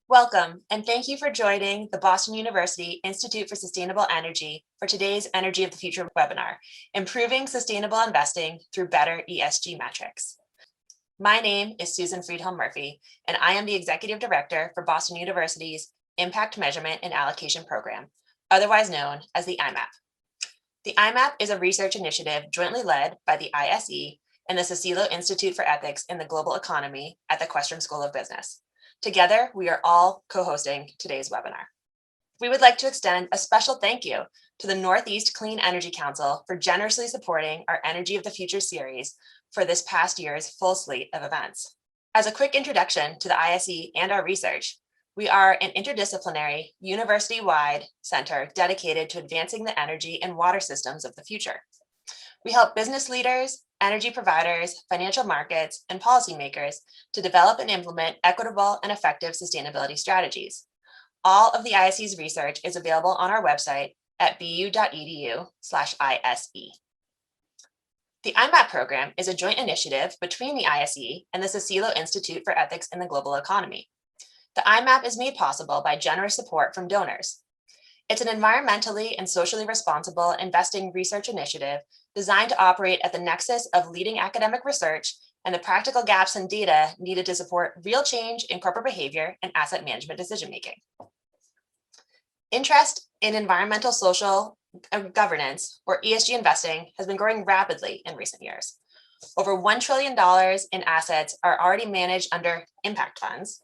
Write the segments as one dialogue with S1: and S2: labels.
S1: Welcome, and thank you for joining the Boston University Institute for Sustainable Energy for today's Energy of the Future webinar, Improving Sustainable Investing Through Better ESG Metrics. My name is Susan Friedhelm Murphy, and I am the Executive Director for Boston University's Impact Measurement and Allocation Program, otherwise known as the Imap. The Imap is a research initiative jointly led by the ISE and the Cicillo Institute for Ethics in the Global Economy at the Questrom School of Business. Together, we are all co-hosting today's webinar. We would like to extend a special thank you to the Northeast Clean Energy Council for generously supporting our Energy of the Future series for this past year's full slate of events. As a quick introduction to the ISE and our research, we are an interdisciplinary, university-wide center dedicated to advancing the energy and water systems of the future. We help business leaders, energy providers, financial markets, and policymakers to develop and implement equitable and effective sustainability strategies. All of the ISE's research is available on our website at bu.edu/ISE. The Imap program is a joint initiative between the ISE and the Cicillo Institute for Ethics in the Global Economy. The Imap is made possible by generous support from donors. It's an environmentally and socially responsible investing research initiative designed to operate at the nexus of leading academic research and the practical gaps in data needed to support real change in corporate behavior and asset management decision-making. Interest in environmental social governance, or ESG investing, has been growing rapidly in recent years. Over $1 trillion in assets are already managed under impact funds,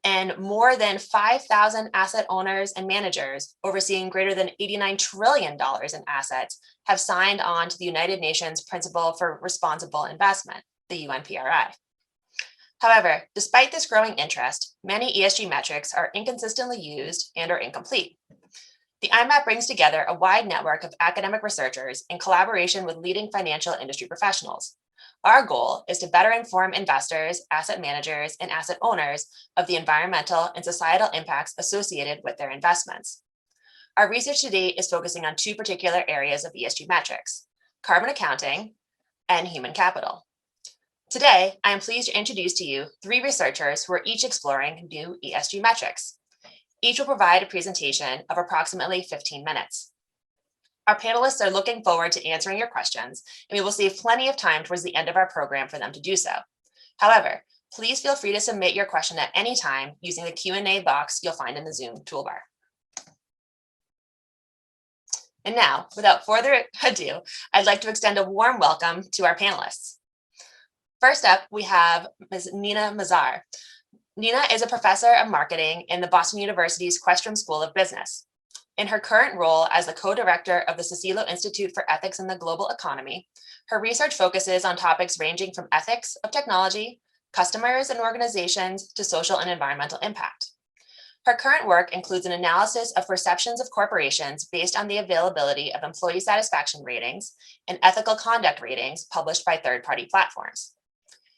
S1: and more than 5,000 asset owners and managers overseeing greater than $89 trillion in assets have signed on to the United Nations Principle for Responsible Investment, the UNPRI. However, despite this growing interest, many ESG metrics are inconsistently used and are incomplete. The Imap brings together a wide network of academic researchers in collaboration with leading financial industry professionals. Our goal is to better inform investors, asset managers, and asset owners of the environmental and societal impacts associated with their investments. Our research to date is focusing on two particular areas of ESG metrics: carbon accounting and human capital. Today, I am pleased to introduce to you three researchers who are each exploring new ESG metrics. Each will provide a presentation of approximately 15 minutes. Our panelists are looking forward to answering your questions, and we will save plenty of time towards the end of our program for them to do so. However, please feel free to submit your question at any time using the Q&A box you'll find in the Zoom toolbar. And now, without further ado, I'd like to extend a warm welcome to our panelists. First up, we have Ms. Nina Mazar. Nina is a professor of marketing in the Boston University's Questrom School of Business. In her current role as the co-director of the Cicillo Institute for Ethics in the Global Economy, her research focuses on topics ranging from ethics of technology, customers and organizations, to social and environmental impact. Her current work includes an analysis of perceptions of corporations based on the availability of employee satisfaction ratings and ethical conduct ratings published by third-party platforms.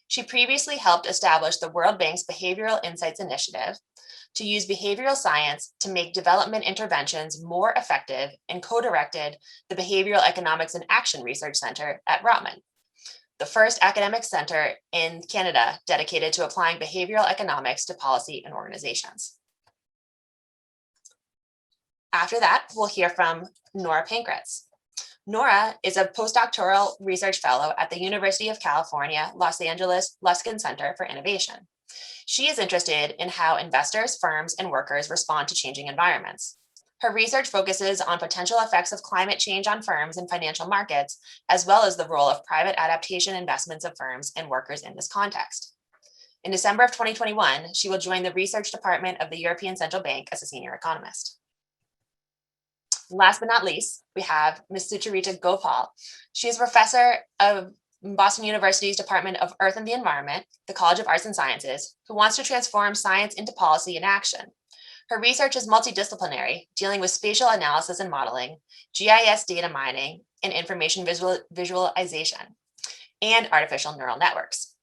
S1: She previously helped establish the World Bank's Behavioral Insights Initiative to use behavioral science to make development interventions more effective, and co-directed the Behavioral Economics and Action Research Center at Rotman, the first academic center in Canada dedicated to applying behavioral economics to policy and organizations. After that, we'll hear from Nora Pancratz. Nora is a postdoctoral research fellow at the University of California, Los Angeles Luskin Center for Innovation. She is interested in how investors, firms, and workers respond to changing environments. Her research focuses on potential effects of climate change on firms and financial markets, as well as the role of private adaptation investments of firms and workers in this context. In December of 2021, she will join the research department of the European Central Bank as a senior economist. Last but not least, we have Ms. Sucharita Gopal. She is a professor of Boston University's Department of Earth and the Environment, the College of Arts and Sciences, who wants to transform science into policy and action. Her research is multidisciplinary, dealing with spatial analysis and modeling, GIS data mining, and information visualization, and artificial neural networks.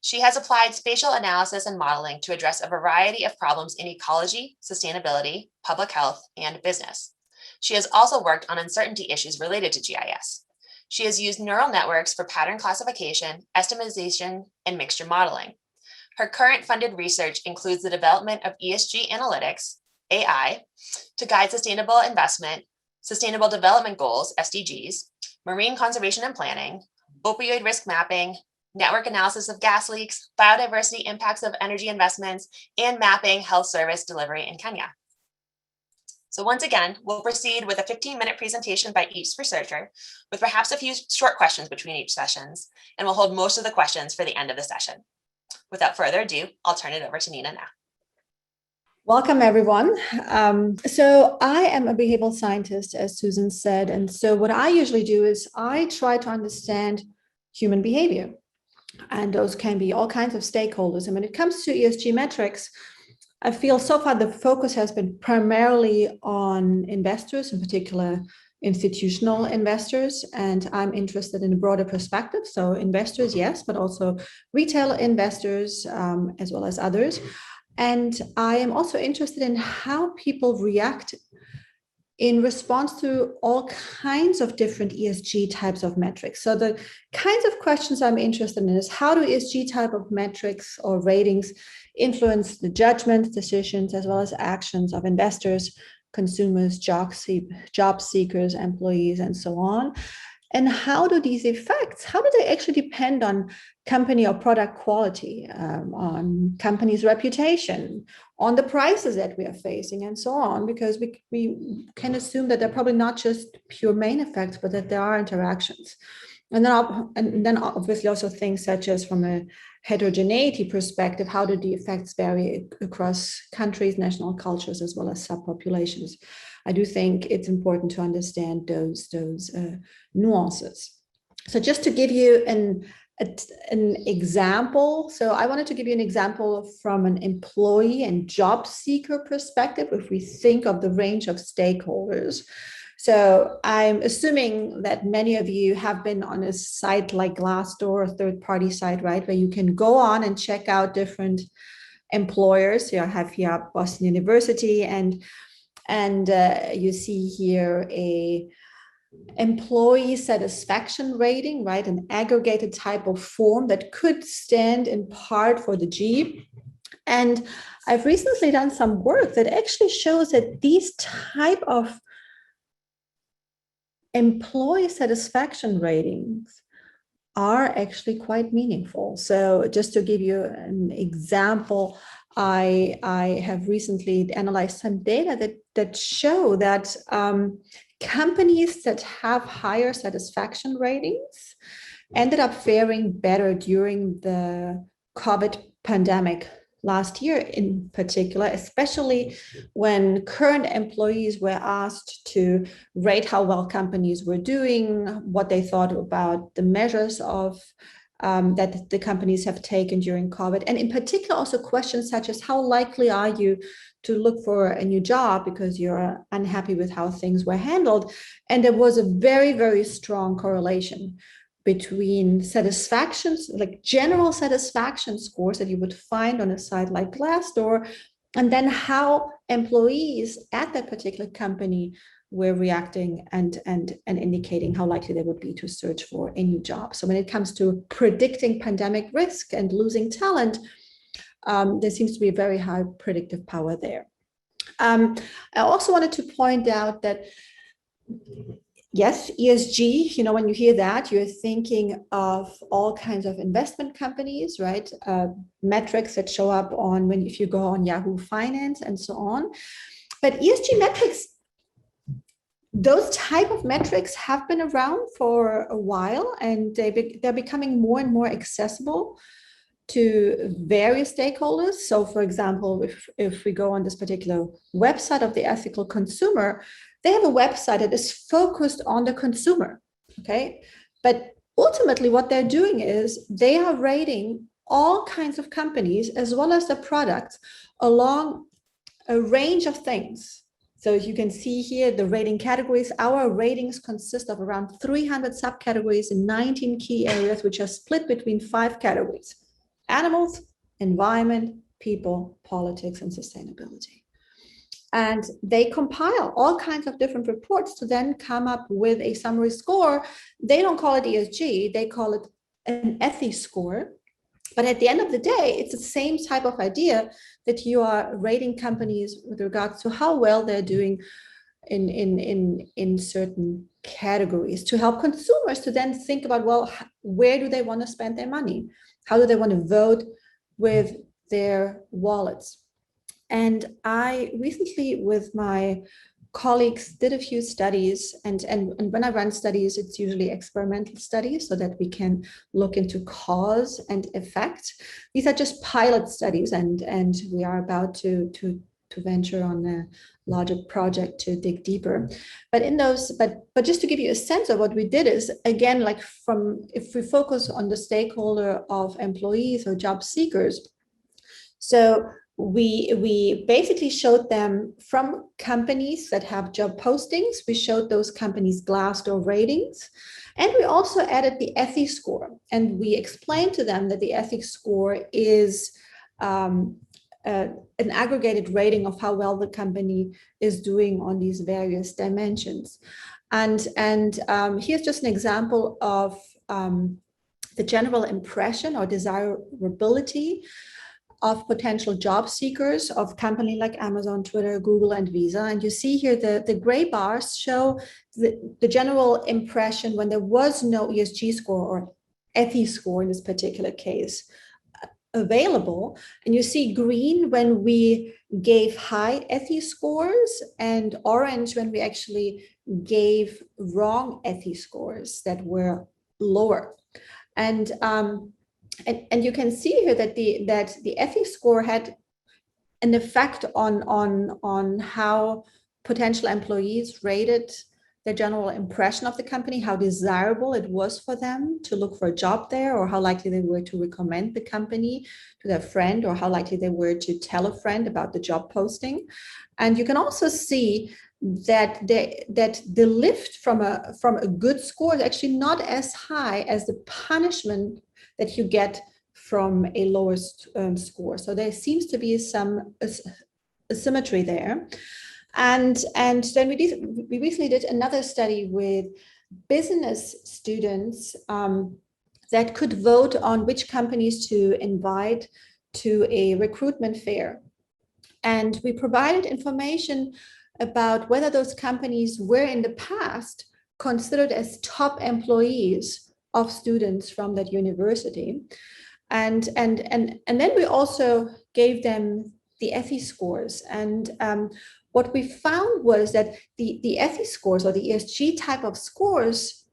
S1: She has applied spatial analysis and modeling to address a variety of problems in ecology, sustainability, public health, and business. She has also worked on uncertainty issues related to GIS. She has used neural networks for pattern classification, estimation, and mixture modeling. Her current funded research includes the development of ESG analytics, AI, to guide sustainable investment, sustainable development goals, SDGs, marine conservation and planning, opioid risk mapping, network analysis of gas leaks, biodiversity impacts of energy investments, and mapping health service delivery in Kenya. So once again, we'll proceed with a 15-minute presentation by each researcher, with perhaps a few short questions between each sessions, and we'll hold most of the questions for the end of the session. Without further ado, I'll turn it over to Nina now.
S2: Welcome, everyone. So I am a behavioral scientist, as Susan said, and so what I usually do is I try to understand human behavior, and those can be all kinds of stakeholders. And when it comes to ESG metrics, I feel so far the focus has been primarily on investors, in particular institutional investors, and I'm interested in a broader perspective. So investors, yes, but also retail investors, as well as others. And I am also interested in how people react in response to all kinds of different ESG types of metrics. So the kinds of questions I'm interested in is how do ESG type of metrics or ratings influence the judgments, decisions, as well as actions of investors, consumers, job seekers, employees, and so on. And how do these effects, how do they actually depend on company or product quality, on company's reputation, on the prices that we are facing, and so on? Because we can assume that they're probably not just pure main effects, but that there are interactions. And then obviously also things such as from a heterogeneity perspective, how do the effects vary across countries, national cultures, as well as subpopulations? I do think it's important to understand those nuances. So just to give you an example, so I wanted to give you an example from an employee and job seeker perspective, if we think of the range of stakeholders. So I'm assuming that many of you have been on a site like Glassdoor, a third-party site, right, where you can go on and check out different employers. So I have here Boston University, and you see here a employee satisfaction rating, right, an aggregated type of form that could stand in part for the G. And I've recently done some work that actually shows that these type of employee satisfaction ratings are actually quite meaningful. So just to give you an example, I have recently analyzed some data that show that companies that have higher satisfaction ratings ended up faring better during the COVID pandemic last year in particular, especially when current employees were asked to rate how well companies were doing, what they thought about the measures of that the companies have taken during COVID. And in particular, also questions such as how likely are you to look for a new job because you're unhappy with how things were handled. And there was a very, very strong correlation between satisfactions, like general satisfaction scores that you would find on a site like Glassdoor, and then how employees at that particular company were reacting and indicating how likely they would be to search for a new job. So when it comes to predicting pandemic risk and losing talent, there seems to be a very high predictive power there. I also wanted to point out that yes, ESG, you know, when you hear that, you're thinking of all kinds of investment companies, right? Metrics that show up on if you go on Yahoo Finance and so on. But ESG metrics, those type of metrics have been around for a while, and they're becoming more and more accessible to various stakeholders. So for example, if we go on this particular website of the Ethical Consumer, they have a website that is focused on the consumer, okay? But ultimately what they're doing is they are rating all kinds of companies as well as the products along a range of things. So you can see here the rating categories. Our ratings consist of around 300 subcategories in 19 key areas, which are split between 5 categories: animals, environment, people, politics, and sustainability. And they compile all kinds of different reports to then come up with a summary score. They don't call it ESG, they call it an ETHI score. But at the end of the day, it's the same type of idea that you are rating companies with regards to how well they're doing in certain categories, to help consumers to then think about, well, where do they want to spend their money? How do they want to vote with their wallets? And I recently, with my colleagues, did a few studies, and when I run studies, it's usually experimental studies so that we can look into cause and effect. These are just pilot studies, and we are about to venture on a larger project to dig deeper. But in those, but just to give you a sense of what we did is, again, like if we focus on the stakeholder of employees or job seekers, so we basically showed them from companies that have job postings. We showed those companies Glassdoor ratings, and we also added the ethics score. And we explained to them that the ethics score is an aggregated rating of how well the company is doing on these various dimensions. And here's just an example of the general impression or desirability of potential job seekers of companies like Amazon, Twitter, Google, and Visa. And you see here the gray bars show the general impression when there was no ESG score or ethics score in this particular case available. And you see green when we gave high ethics scores, and orange when we actually gave wrong ethics scores that were lower. And you can see here that the ethics score had an effect on how potential employees rated their general impression of the company, how desirable it was for them to look for a job there, or how likely they were to recommend the company to their friend, or how likely they were to tell a friend about the job posting. And you can also see that the lift from a good score is actually not as high as the punishment that you get from a lower score. So there seems to be some asymmetry there. And then we recently did another study with business students that could vote on which companies to invite to a recruitment fair. And we provided information about whether those companies were in the past considered as top employees of students from that university. And then we also gave them the ethics scores. And what we found was that the ethics scores, or the ESG type of scores,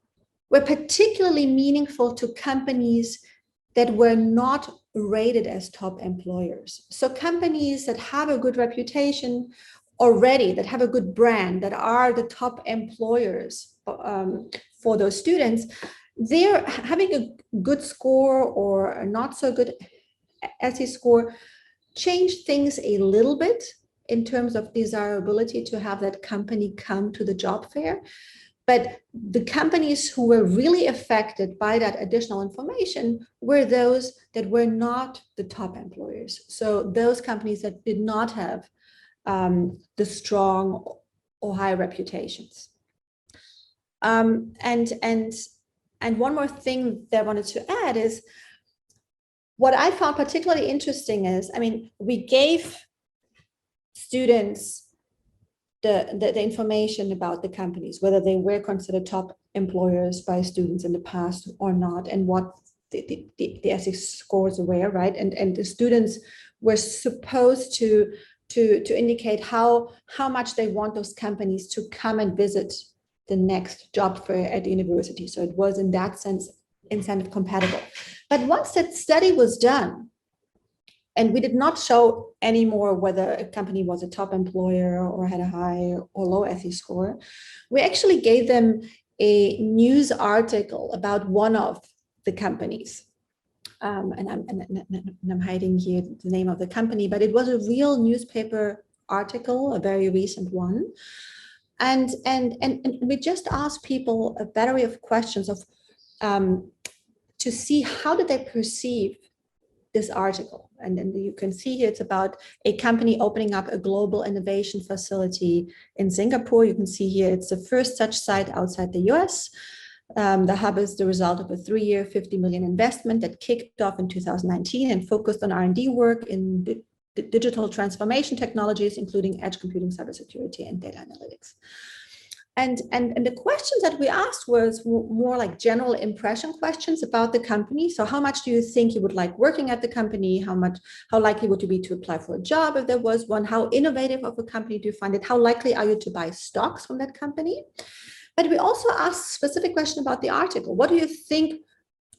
S2: were particularly meaningful to companies that were not rated as top employers. So companies that have a good reputation already, that have a good brand, that are the top employers for those students, they're having a good score or a not so good ethics score changed things a little bit in terms of desirability to have that company come to the job fair. But the companies who were really affected by that additional information were those that were not the top employers. So those companies that did not have the strong or high reputations. And one more thing that I wanted to add is, what I found particularly interesting is, I mean, we gave students the information about the companies, whether they were considered top employers by students in the past or not, and what the ethics scores were, right? And the students were supposed to indicate how much they want those companies to come and visit the next job fair at the university. So it was, in that sense, incentive compatible. But once that study was done, and we did not show anymore whether a company was a top employer or had a high or low ethics score, we actually gave them a news article about one of the companies. And I'm hiding here the name of the company, but it was a real newspaper article, a very recent one. And we just asked people a battery of questions of to see how did they perceive this article. And then you can see here it's about a company opening up a global innovation facility in Singapore. You can see here it's the first such site outside the US. The hub is the result of a 3-year, 50 million investment that kicked off in 2019 and focused on R&D work in digital transformation technologies, including edge computing, cybersecurity, and data analytics. And the questions that we asked was more like general impression questions about the company. So how much do you think you would like working at the company? How likely would you be to apply for a job if there was one? How innovative of a company do you find it? How likely are you to buy stocks from that company? But we also asked specific question about the article. What do you think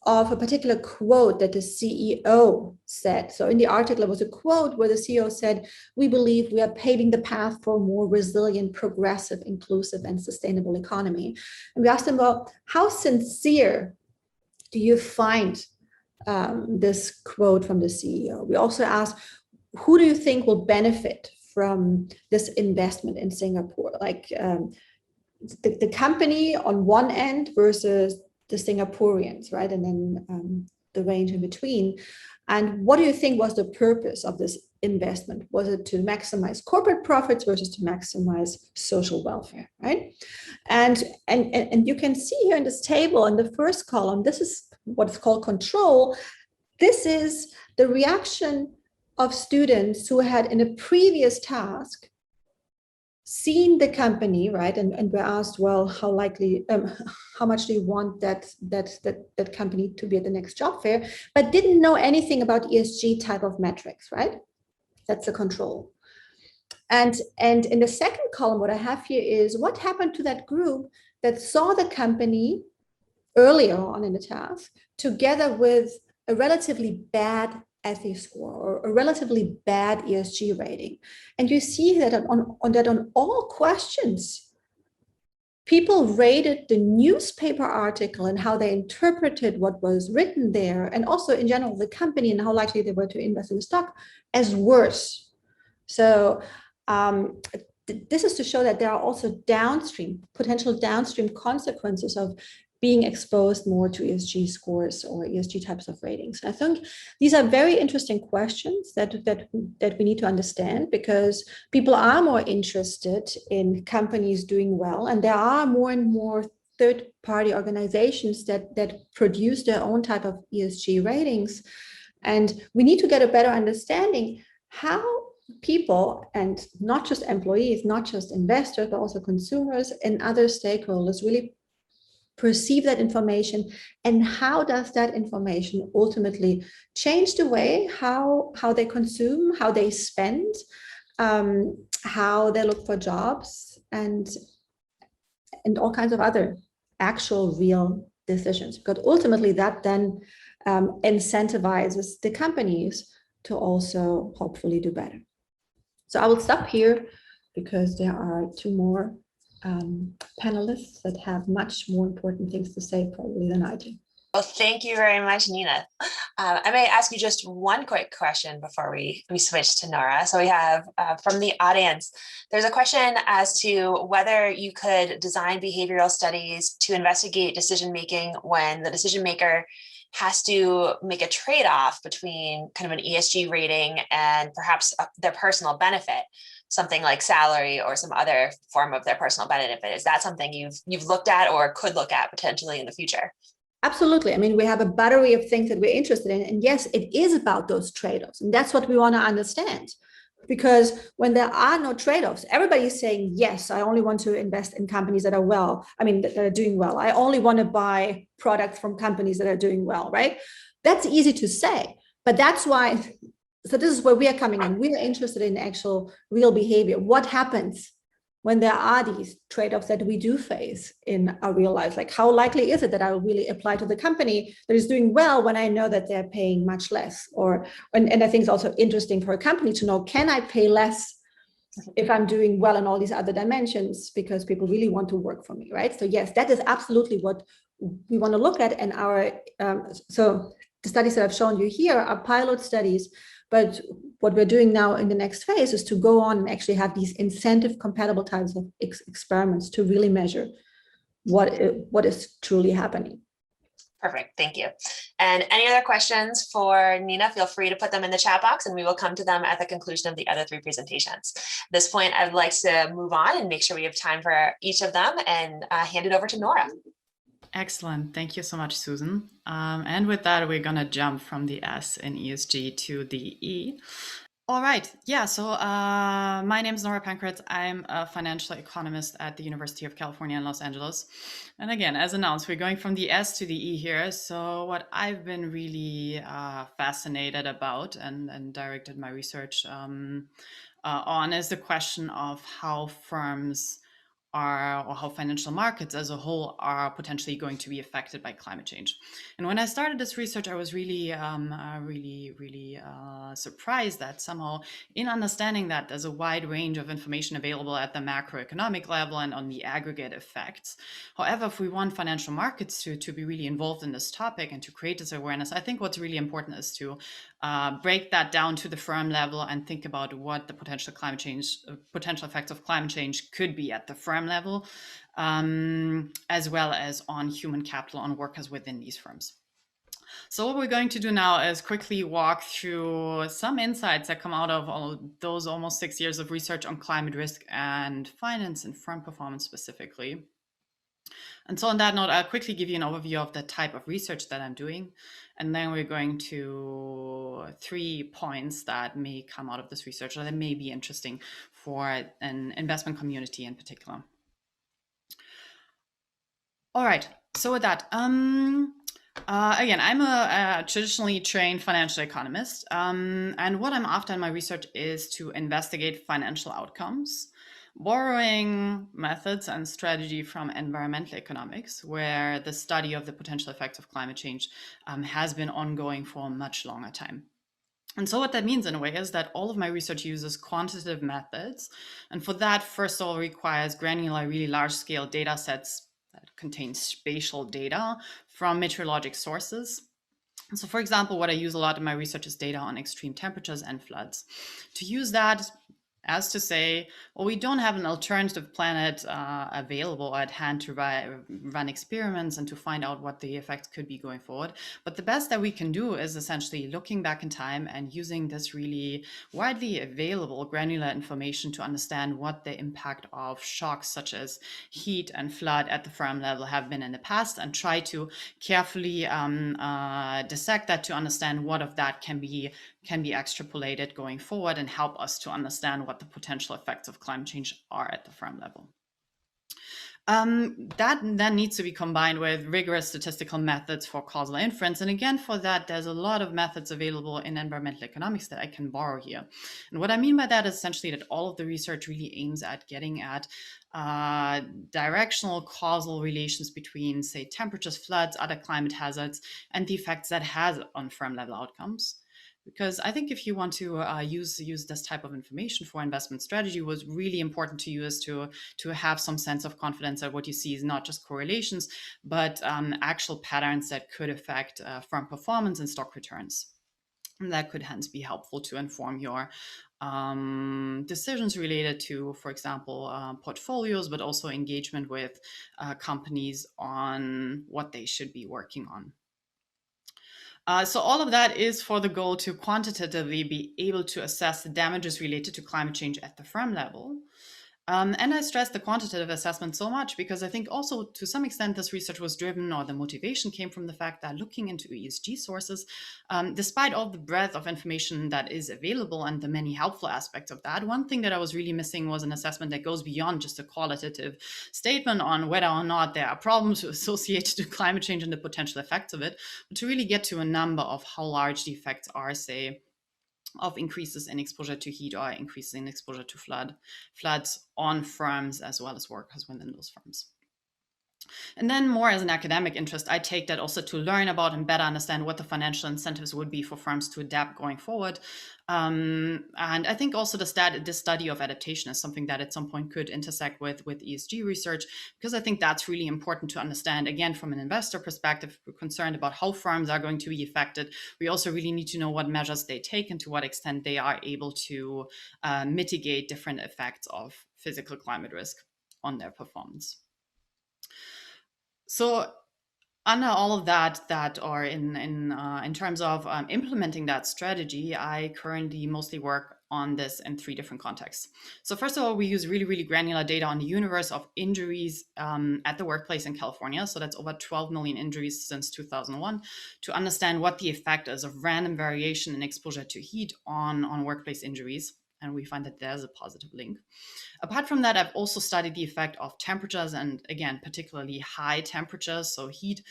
S2: of a particular quote that the CEO said? So in the article, there was a quote where the CEO said, "We believe we are paving the path for a more resilient, progressive, inclusive, and sustainable economy." And we asked him, well, how sincere do you find this quote from the CEO? We also asked, who do you think will benefit from this investment in Singapore? Like the company on one end versus the Singaporeans, right? And then the range in between. And what do you think was the purpose of this investment? Was it to maximize corporate profits versus to maximize social welfare, right? And you can see here in this table, in the first column, this is what's called control. This is the reaction of students who had in a previous task seen the company, right? And we're asked, well, how likely, how much do you want that company to be at the next job fair, but didn't know anything about ESG type of metrics, right? That's the control. And in the second column, what I have here is what happened to that group that saw the company earlier on in the task together with a relatively bad ethics score or a relatively bad ESG rating. And you see that on all questions, people rated the newspaper article and how they interpreted what was written there, and also in general, the company and how likely they were to invest in the stock as worse. So this is to show that there are also potential downstream consequences of being exposed more to ESG scores or ESG types of ratings. I think these are very interesting questions that we need to understand, because people are more interested in companies doing well, and there are more and more third-party organizations that produce their own type of ESG ratings. And we need to get a better understanding how people, and not just employees, not just investors, but also consumers and other stakeholders really perceive that information, and how does that information ultimately change the way how they consume, how they spend, how they look for jobs, and all kinds of other actual real decisions, because ultimately that then incentivizes the companies to also hopefully do better. So I will stop here because there are two more panelists that have much more important things to say probably than I do.
S1: Well, thank you very much, Nina. I may ask you just one quick question before we switch to Nora. So we have from the audience, there's a question as to whether you could design behavioral studies to investigate decision-making when the decision maker has to make a trade-off between kind of an ESG rating and perhaps their personal benefit, something like salary or some other form of their personal benefit. Is that something you've looked at or could look at potentially in the future?
S2: Absolutely. I mean, we have a battery of things that we're interested in. And yes, it is about those trade-offs. And that's what we want to understand. Because when there are no trade-offs, everybody's saying, yes, I only want to invest in companies that are that are doing well. I only want to buy products from companies that are doing well, right? That's easy to say. But that's why, so this is where we are coming in. We are interested in actual real behavior. What happens when there are these trade-offs that we do face in our real lives? Like, how likely is it that I will really apply to the company that is doing well when I know that they're paying much less? And I think it's also interesting for a company to know, can I pay less if I'm doing well in all these other dimensions, because people really want to work for me, right? So yes, that is absolutely what we want to look at. And so the studies that I've shown you here are pilot studies. But what we're doing now in the next phase is to go on and actually have these incentive compatible types of experiments to really measure what is truly happening.
S1: Perfect. Thank you. And any other questions for Nina, feel free to put them in the chat box and we will come to them at the conclusion of the other three presentations. At this point, I'd like to move on and make sure we have time for each of them and hand it over to Nora.
S3: Excellent. Thank you so much, Susan. And with that, we're going to jump from the S in ESG to the E. All right. Yeah. So my name is Nora Pancratz. I'm a financial economist at the University of California in Los Angeles. And again, as announced, we're going from the S to the E here. So what I've been really fascinated about and directed my research on is the question of how firms are, or how financial markets as a whole are potentially going to be affected by climate change. And when I started this research, I was really surprised that somehow, in understanding that there's a wide range of information available at the macroeconomic level and on the aggregate effects. However, if we want financial markets to be really involved in this topic and to create this awareness, I think what's really important is to break that down to the firm level and think about what the potential effects of climate change could be at the firm level, as well as on human capital, on workers within these firms. So what we're going to do now is quickly walk through some insights that come out of all those almost 6 years of research on climate risk and finance and firm performance specifically. And so on that note, I'll quickly give you an overview of the type of research that I'm doing. And then we're going to 3 points that may come out of this research that may be interesting for an investment community in particular. All right, so with that, again, I'm a traditionally trained financial economist. And what I'm after in my research is to investigate financial outcomes, borrowing methods and strategy from environmental economics, where the study of the potential effects of climate change has been ongoing for a much longer time. And so what that means in a way is that all of my research uses quantitative methods. And for that, first of all, requires granular, really large scale data sets that contain spatial data from meteorologic sources. So for example, what I use a lot in my research is data on extreme temperatures and floods. To use that as to say, well, we don't have an alternative planet available at hand to run experiments and to find out what the effects could be going forward. But the best that we can do is essentially looking back in time and using this really widely available granular information to understand what the impact of shocks such as heat and flood at the firm level have been in the past, and try to carefully dissect that to understand what of that can be extrapolated going forward and help us to understand what the potential effects of climate change are at the firm level. That then needs to be combined with rigorous statistical methods for causal inference. And again, for that, there's a lot of methods available in environmental economics that I can borrow here. And what I mean by that is essentially that all of the research really aims at getting at directional causal relations between, say, temperatures, floods, other climate hazards, and the effects that has on firm level outcomes. Because I think if you want to use this type of information for investment strategy, was really important to you is to have some sense of confidence that what you see is not just correlations, but actual patterns that could affect firm performance and stock returns. And that could hence be helpful to inform your decisions related to, for example, portfolios, but also engagement with companies on what they should be working on. So all of that is for the goal to quantitatively be able to assess the damages related to climate change at the firm level. And I stress the quantitative assessment so much because I think also to some extent this research was driven, or the motivation came from the fact that looking into ESG sources, despite all the breadth of information that is available and the many helpful aspects of that, one thing that I was really missing was an assessment that goes beyond just a qualitative statement on whether or not there are problems associated to climate change and the potential effects of it, but to really get to a number of how large the effects are, say, of increases in exposure to heat or increases in exposure to floods on firms as well as workers within those firms. And then more as an academic interest, I take that also to learn about and better understand what the financial incentives would be for firms to adapt going forward. And I think also this study of adaptation is something that at some point could intersect with ESG research, because I think that's really important to understand. Again, from an investor perspective, we're concerned about how firms are going to be affected. We also really need to know what measures they take and to what extent they are able to mitigate different effects of physical climate risk on their performance. So under all of that or in terms of implementing that strategy, I currently mostly work on this in 3 different contexts. So first of all, we use really, really granular data on the universe of injuries at the workplace in California. So that's over 12 million injuries since 2001 to understand what the effect is of random variation in exposure to heat on workplace injuries. And we find that there's a positive link. Apart from that, I've also studied the effect of temperatures and, again, particularly high temperatures, so heat,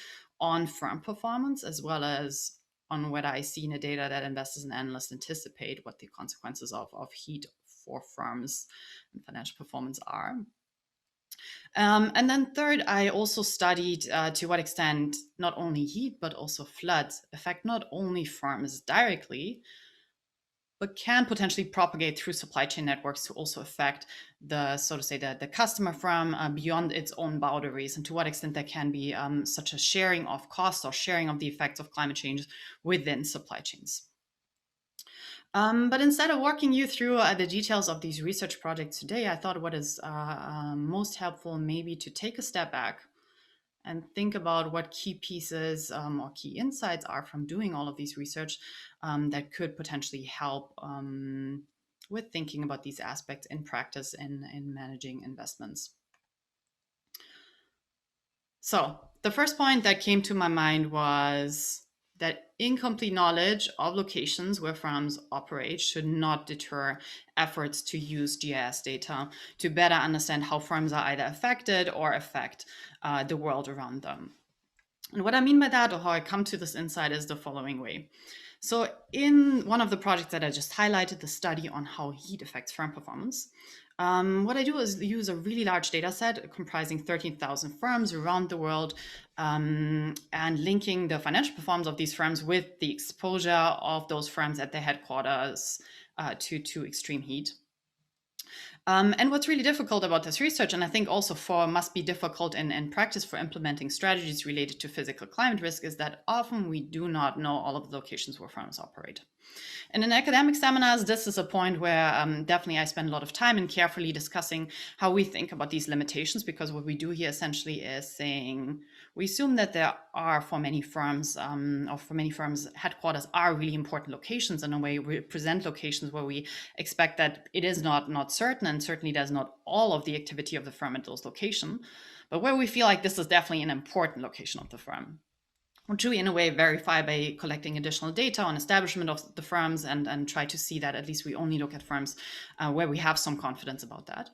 S3: on firm performance, as well as on whether I see in the data that investors and analysts anticipate what the consequences of heat for firms and financial performance are. And then third, I also studied to what extent not only heat, but also floods affect not only firms directly, but can potentially propagate through supply chain networks to also affect the, so to say, the customer firm beyond its own boundaries, and to what extent there can be such a sharing of costs or sharing of the effects of climate change within supply chains. But instead of walking you through the details of these research projects today, I thought what is most helpful maybe to take a step back and think about what key pieces or key insights are from doing all of these research that could potentially help with thinking about these aspects in practice in managing investments. So the first point that came to my mind was that incomplete knowledge of locations where firms operate should not deter efforts to use GIS data to better understand how firms are either affected or affect the world around them. And what I mean by that, or how I come to this insight, is the following way. So in one of the projects that I just highlighted, the study on how heat affects firm performance, what I do is use a really large data set comprising 13,000 firms around the world and linking the financial performance of these firms with the exposure of those firms at their headquarters to extreme heat. And what's really difficult about this research, and I think also must be difficult in practice for implementing strategies related to physical climate risk, is that often we do not know all of the locations where firms operate. And in academic seminars, this is a point where definitely I spend a lot of time in carefully discussing how we think about these limitations, because what we do here essentially is saying we assume that there are, for many firms, headquarters are really important locations. In a way, we present locations where we expect that it is not certain, and certainly does not all of the activity of the firm at those locations, but where we feel like this is definitely an important location of the firm, which we in a way verify by collecting additional data on establishment of the firms and try to see that at least we only look at firms where we have some confidence about that.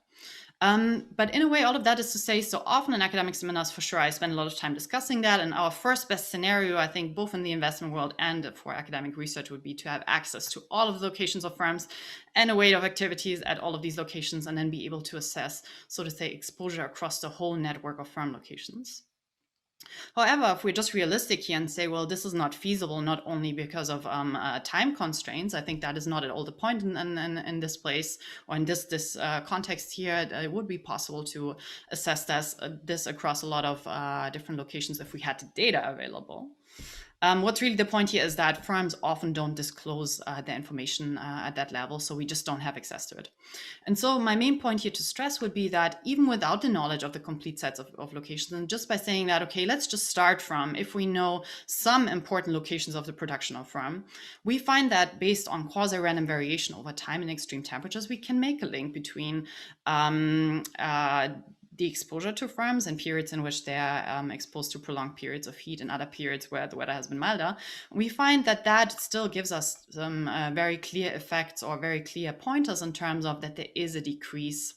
S3: But in a way, all of that is to say, so often in academic seminars, for sure, I spend a lot of time discussing that. And our first best scenario, I think, both in the investment world and for academic research, would be to have access to all of the locations of firms and a weight of activities at all of these locations, and then be able to assess, so to say, exposure across the whole network of firm locations. However, if we're just realistic here and say, well, this is not feasible, not only because of time constraints, I think that is not at all the point in this place, or in this context here. It would be possible to assess this across a lot of different locations if we had the data available. What's really the point here is that firms often don't disclose the information at that level, so we just don't have access to it. And so my main point here to stress would be that even without the knowledge of the complete sets of locations, and just by saying that, okay, let's just start from, if we know some important locations of the production of firm, we find that based on quasi-random variation over time and extreme temperatures, we can make a link between the exposure to firms and periods in which they are exposed to prolonged periods of heat and other periods where the weather has been milder. We find that still gives us some very clear effects or very clear pointers in terms of that there is a decrease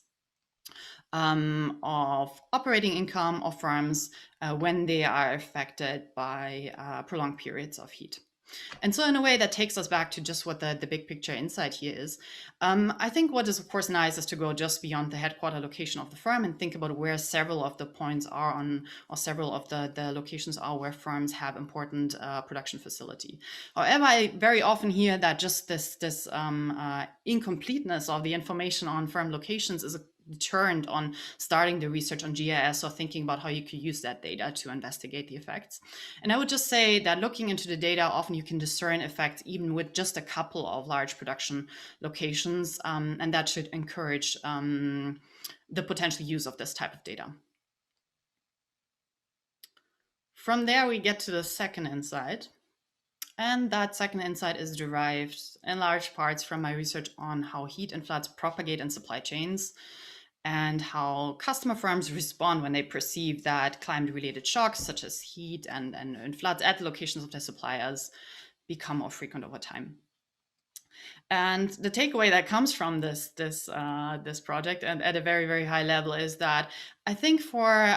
S3: of operating income of firms when they are affected by prolonged periods of heat. And so in a way that takes us back to just what the big picture insight here is. I think what is of course nice is to go just beyond the headquarter location of the firm and think about where several of the points are on, or several of the locations are where firms have important production facility. However, I very often hear that just this incompleteness of the information on firm locations is a deterrent on starting the research on GIS or thinking about how you could use that data to investigate the effects. And I would just say that looking into the data, often you can discern effects even with just a couple of large production locations, and that should encourage the potential use of this type of data. From there, we get to the second insight. And that second insight is derived in large parts from my research on how heat and floods propagate in supply chains and how customer firms respond when they perceive that climate-related shocks, such as heat and floods at the locations of their suppliers, become more frequent over time. And the takeaway that comes from this project, and at a very high level, is that I think for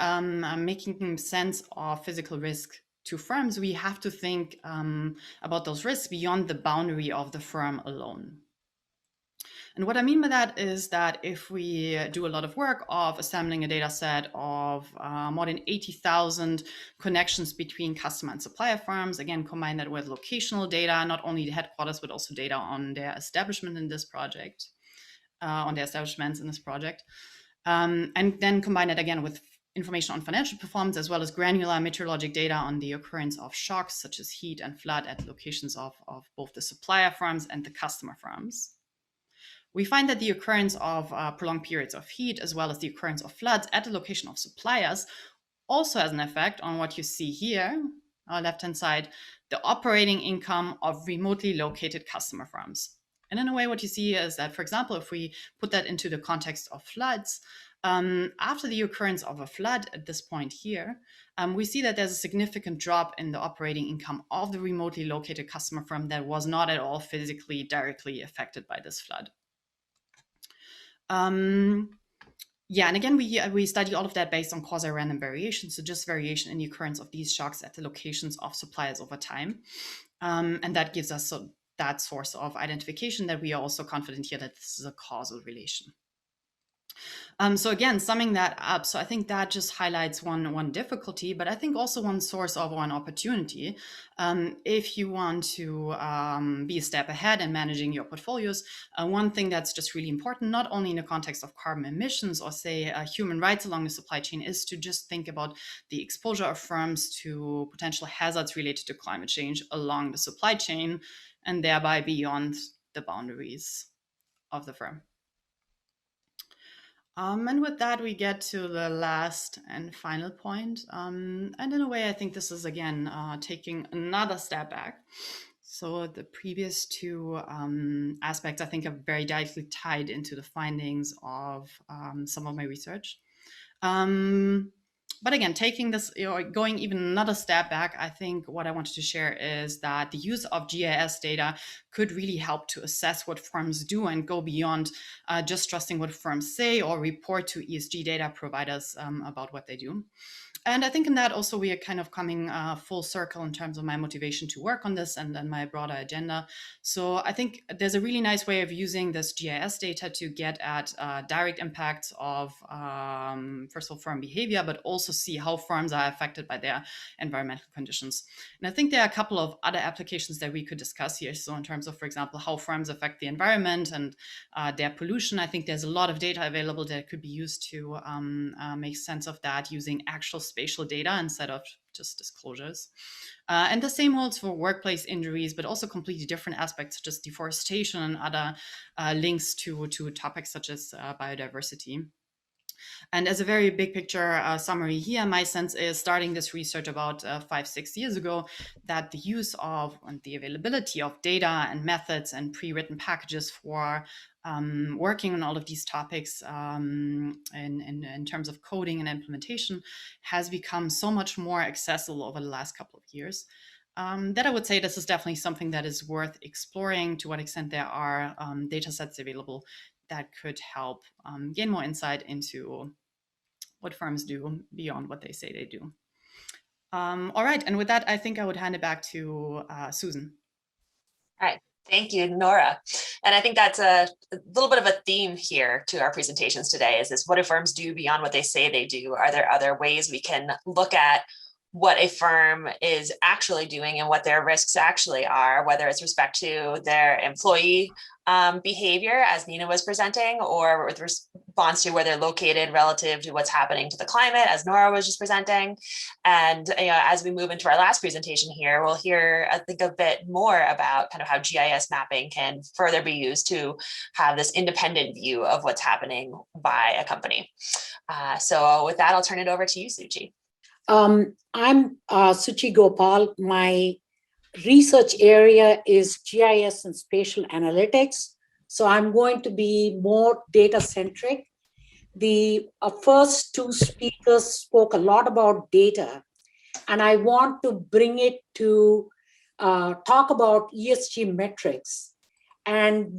S3: making sense of physical risk to firms, we have to think about those risks beyond the boundary of the firm alone. And what I mean by that is that if we do a lot of work of assembling a data set of more than 80,000 connections between customer and supplier firms, again, combine that with locational data, not only the headquarters, but also data on their establishment in this project, on their establishments in this project, and then combine it again with information on financial performance, as well as granular meteorologic data on the occurrence of shocks, such as heat and flood at locations of both the supplier firms and the customer firms. We find that the occurrence of prolonged periods of heat, as well as the occurrence of floods at the location of suppliers, also has an effect on what you see here, on the left-hand side, the operating income of remotely located customer firms. And in a way, what you see is that, for example, if we put that into the context of floods, after the occurrence of a flood at this point here, we see that there's a significant drop in the operating income of the remotely located customer firm that was not at all physically directly affected by this flood. Yeah, and again, we study all of that based on quasi-random variation, so just variation in the occurrence of these shocks at the locations of suppliers over time. And that gives us that source of identification that we are also confident here that this is a causal relation. So again, summing that up, so I think that just highlights one difficulty, but I think also one source of one opportunity. If you want to be a step ahead in managing your portfolios, one thing that's just really important, not only in the context of carbon emissions or say human rights along the supply chain, is to just think about the exposure of firms to potential hazards related to climate change along the supply chain and thereby beyond the boundaries of the firm. And with that, we get to the last and final point. And in a way, I think this is, again, taking another step back. So the previous two aspects, I think, are very directly tied into the findings of some of my research. But again, taking this, going even another step back, I think what I wanted to share is that the use of GIS data could really help to assess what firms do and go beyond just trusting what firms say or report to ESG data providers about what they do. And I think in that also we are kind of coming full circle in terms of my motivation to work on this and my broader agenda. So I think there's a really nice way of using this GIS data to get at direct impacts of, first of all, firm behavior, but also see how firms are affected by their environmental conditions. And I think there are a couple of other applications that we could discuss here. So in terms of, for example, how firms affect the environment and their pollution, I think there's a lot of data available that could be used to make sense of that using actual spatial data instead of just disclosures. And the same holds for workplace injuries, but also completely different aspects such as deforestation and other links to topics such as biodiversity. And as a very big picture summary here, my sense is starting this research about 5-6 years ago, that the use of and the availability of data and methods and pre-written packages for working on all of these topics in terms of coding and implementation has become so much more accessible over the last couple of years. That I would say this is definitely something that is worth exploring, to what extent there are data sets available that could help gain more insight into what firms do beyond what they say they do. All right, and with that, I think I would hand it back to Susan.
S1: All right, thank you, Nora. And I think that's a little bit of a theme here to our presentations today, is this: what do firms do beyond what they say they do? Are there other ways we can look at what a firm is actually doing and what their risks actually are, whether it's respect to their employee behavior, as Nina was presenting, or with response to where they're located relative to what's happening to the climate, as Nora was just presenting. And as we move into our last presentation here, we'll hear, I think, a bit more about kind of how GIS mapping can further be used to have this independent view of what's happening by a company. So with that, I'll turn it over to you, Suchi.
S4: I'm Suchi Gopal. My research area is GIS and spatial analytics. So I'm going to be more data centric. The first two speakers spoke a lot about data, and I want to bring it to talk about ESG metrics. And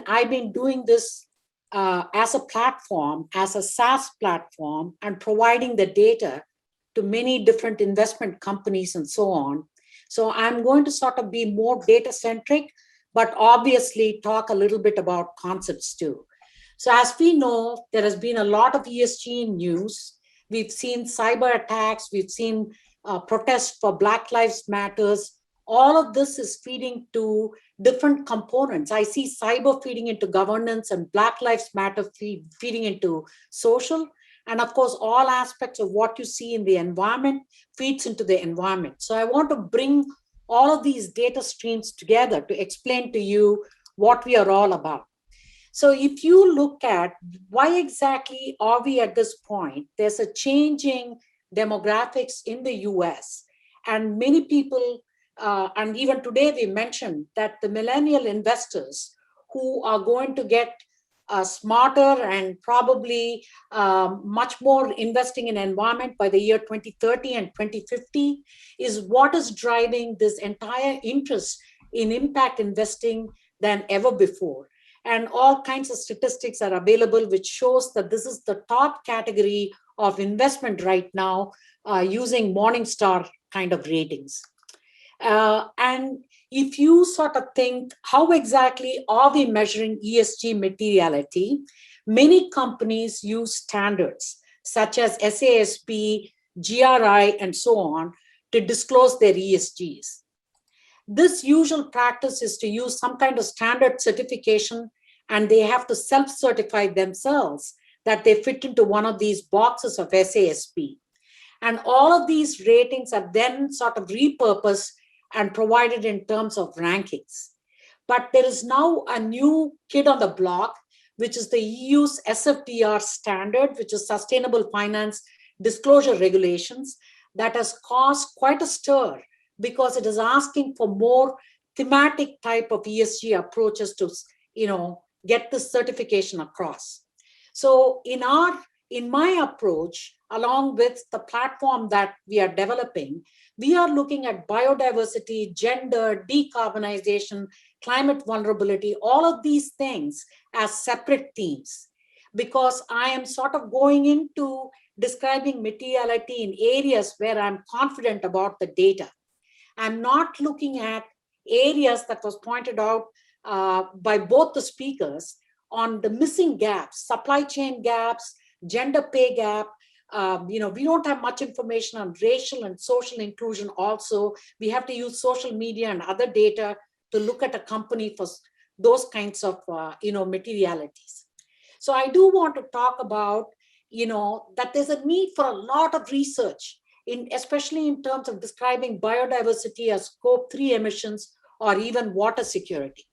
S4: I've been doing this as a platform, as a SaaS platform, and providing the data to many different investment companies and so on. So I'm going to sort of be more data centric, but obviously talk a little bit about concepts too. So as we know, there has been a lot of ESG news. We've seen cyber attacks. We've seen protests for Black Lives Matters. All of this is feeding to different components. I see cyber feeding into governance and Black Lives Matter feeding into social. And of course, all aspects of what you see in the environment feeds into the environment. So I want to bring all of these data streams together to explain to you what we are all about. So if you look at why exactly are we at this point, there's a changing demographics in the US. And many people, and even today we mentioned that the millennial investors who are going to get smarter and probably much more investing in environment by the year 2030 and 2050 is what is driving this entire interest in impact investing than ever before. And all kinds of statistics are available, which shows that this is the top category of investment right now using Morningstar kind of ratings. And if you sort of think, how exactly are we measuring ESG materiality? Many companies use standards such as SASB, GRI, and so on to disclose their ESGs. This usual practice is to use some kind of standard certification, and they have to self-certify themselves that they fit into one of these boxes of SASB. And all of these ratings are then sort of repurposed and provided in terms of rankings. But there is now a new kid on the block, which is the EU's SFDR standard, which is Sustainable Finance Disclosure Regulations, that has caused quite a stir because it is asking for more thematic type of ESG approaches to, get this certification across. So in my approach, along with the platform that we are developing, we are looking at biodiversity, gender, decarbonization, climate vulnerability, all of these things as separate themes, because I am sort of going into describing materiality in areas where I'm confident about the data. I'm not looking at areas that was pointed out by both the speakers on the missing gaps, supply chain gaps, gender pay gap. We don't have much information on racial and social inclusion also. We have to use social media and other data to look at a company for those kinds of, materialities. So I do want to talk about, that there's a need for a lot of research, especially in terms of describing biodiversity as scope 3 emissions or even water security.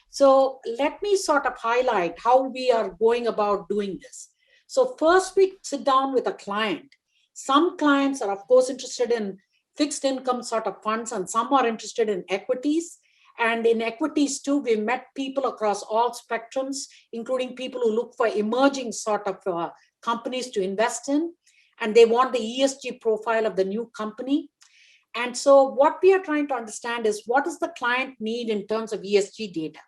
S4: So let me sort of highlight how we are going about doing this. So first we sit down with a client. Some clients are, of course, interested in fixed income sort of funds, and some are interested in equities. And in equities too, we met people across all spectrums, including people who look for emerging sort of companies to invest in. And they want the ESG profile of the new company. And so what we are trying to understand is, what does the client need in terms of ESG data?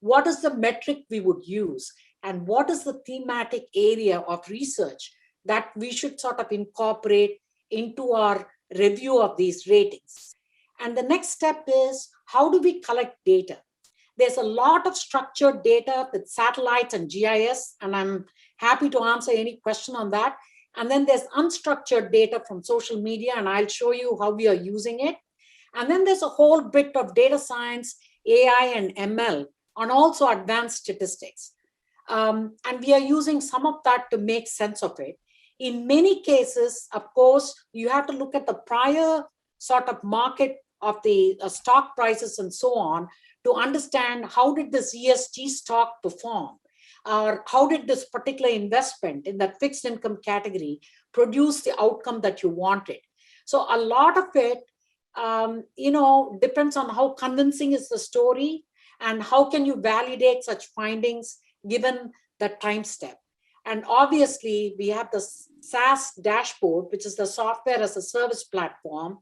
S4: What is the metric we would use? And what is the thematic area of research that we should sort of incorporate into our review of these ratings? And the next step is, how do we collect data? There's a lot of structured data with satellites and GIS, and I'm happy to answer any question on that. And then there's unstructured data from social media, and I'll show you how we are using it. And then there's a whole bit of data science, AI and ML, and also advanced statistics. And we are using some of that to make sense of it. In many cases, of course, you have to look at the prior sort of market of the stock prices and so on to understand, how did this ESG stock perform? Or how did this particular investment in that fixed income category produce the outcome that you wanted? So a lot of it depends on how convincing is the story and how can you validate such findings given the time step. And obviously, we have the SaaS dashboard, which is the software as a service platform,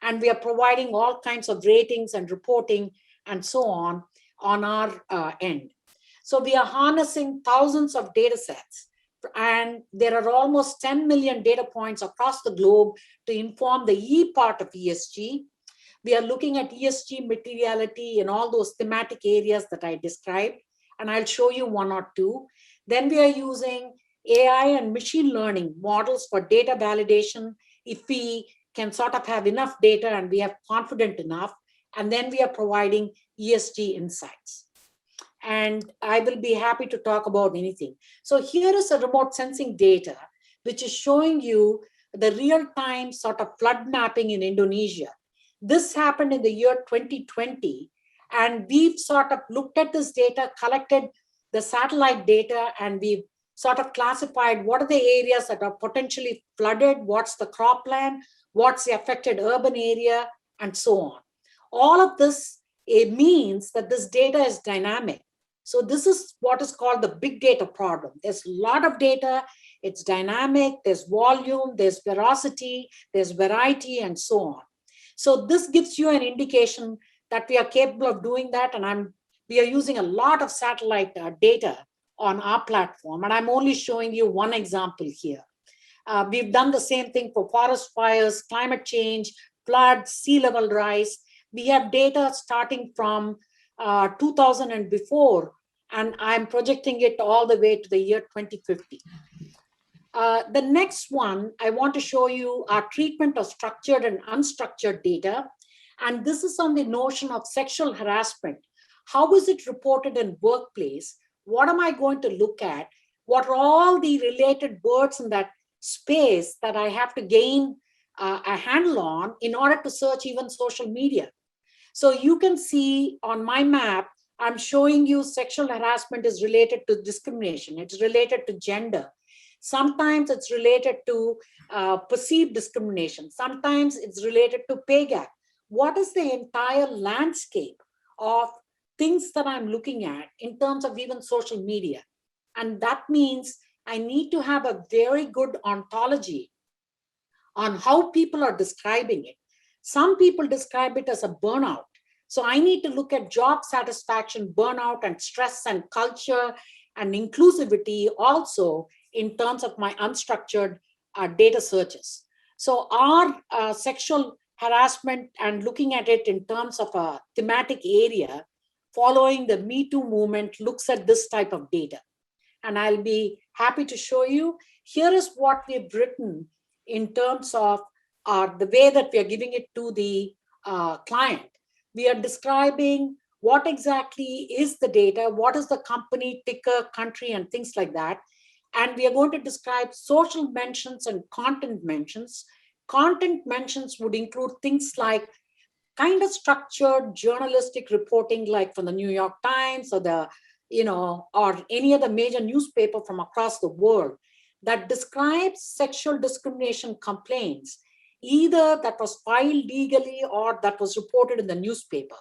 S4: and we are providing all kinds of ratings and reporting and so on our end. So we are harnessing thousands of data sets, and there are almost 10 million data points across the globe to inform the E part of ESG. We are looking at ESG materiality in all those thematic areas that I described, and I'll show you one or two. Then we are using AI and machine learning models for data validation if we can sort of have enough data and we are confident enough. And then we are providing ESG insights. And I will be happy to talk about anything. So here is a remote sensing data, which is showing you the real-time sort of flood mapping in Indonesia. This happened in the year 2020, and we've sort of looked at this data, collected the satellite data, and we've sort of classified what are the areas that are potentially flooded, what's the cropland, what's the affected urban area, and so on. All of this, it means that this data is dynamic. So this is what is called the big data problem. There's a lot of data, it's dynamic, there's volume, there's veracity, there's variety, and so on. So this gives you an indication that we are capable of doing that, and we are using a lot of satellite data on our platform, and I'm only showing you one example here. We've done the same thing for forest fires, climate change, floods, sea level rise. We have data starting from 2000 and before, and I'm projecting it all the way to the year 2050. The next one, I want to show you our treatment of structured and unstructured data. And this is on the notion of sexual harassment. How is it reported in workplace? What am I going to look at? What are all the related words in that space that I have to gain a handle on in order to search even social media? So you can see on my map, I'm showing you sexual harassment is related to discrimination. It's related to gender. Sometimes it's related to perceived discrimination. Sometimes it's related to pay gap. What is the entire landscape of things that I'm looking at in terms of even social media? And that means I need to have a very good ontology on how people are describing it. Some people describe it as a burnout. So I need to look at job satisfaction, burnout, and stress and culture and inclusivity also in terms of my unstructured data searches. So our sexual harassment and looking at it in terms of a thematic area following the Me Too movement looks at this type of data. And I'll be happy to show you. Here is what we've written in terms of the way that we are giving it to the client. We are describing what exactly is the data, what is the company, ticker, country, and things like that. And we are going to describe social mentions and content mentions. Content mentions would include things like kind of structured journalistic reporting, like from the New York Times or the, or any other major newspaper from across the world that describes sexual discrimination complaints, either that was filed legally or that was reported in the newspaper.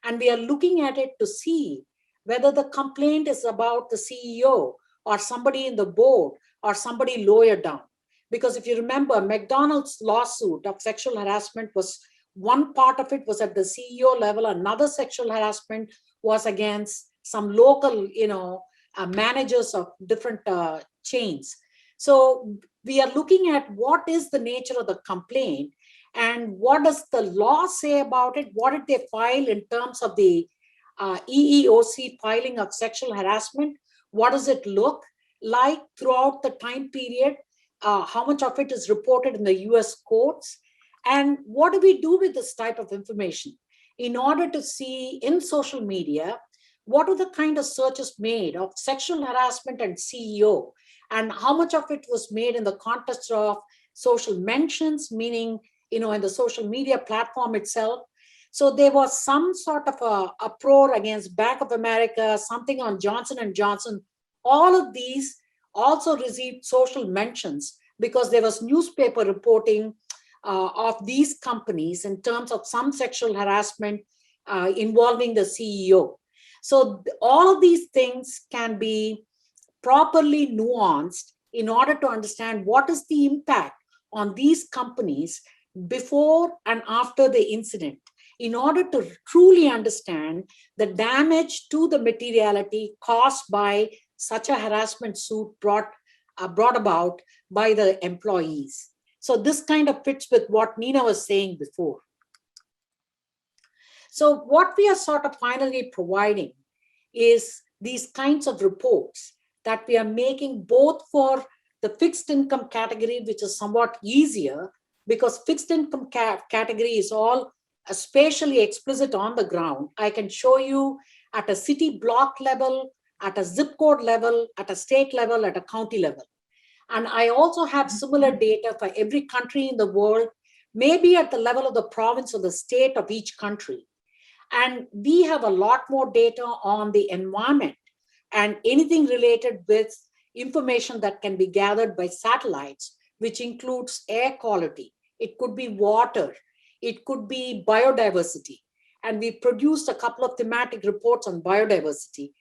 S4: And we are looking at it to see whether the complaint is about the CEO or somebody in the board or somebody lower down. Because if you remember, McDonald's lawsuit of sexual harassment was one part of it was at the CEO level. Another sexual harassment was against some local, managers of different chains. So we are looking at what is the nature of the complaint and what does the law say about it? What did they file in terms of the EEOC filing of sexual harassment? What does it look like throughout the time period? How much of it is reported in the US courts? And what do we do with this type of information in order to see in social media, what are the kind of searches made of sexual harassment and CEO, and how much of it was made in the context of social mentions, meaning, in the social media platform itself. So there was some sort of a uproar against Bank of America, something on Johnson & Johnson. All of these also received social mentions because there was newspaper reporting of these companies in terms of some sexual harassment involving the CEO. So all of these things can be properly nuanced in order to understand what is the impact on these companies before and after the incident, in order to truly understand the damage to the materiality caused by such a harassment suit brought about by the employees. So this kind of fits with what Nina was saying before. So what we are sort of finally providing is these kinds of reports that we are making both for the fixed income category, which is somewhat easier because fixed income category is all spatially explicit on the ground. I can show you at a city block level, at a zip code level, at a state level, at a county level. And I also have similar data for every country in the world, maybe at the level of the province or the state of each country. And we have a lot more data on the environment and anything related with information that can be gathered by satellites, which includes air quality. It could be water. It could be biodiversity. And we produced a couple of thematic reports on biodiversity.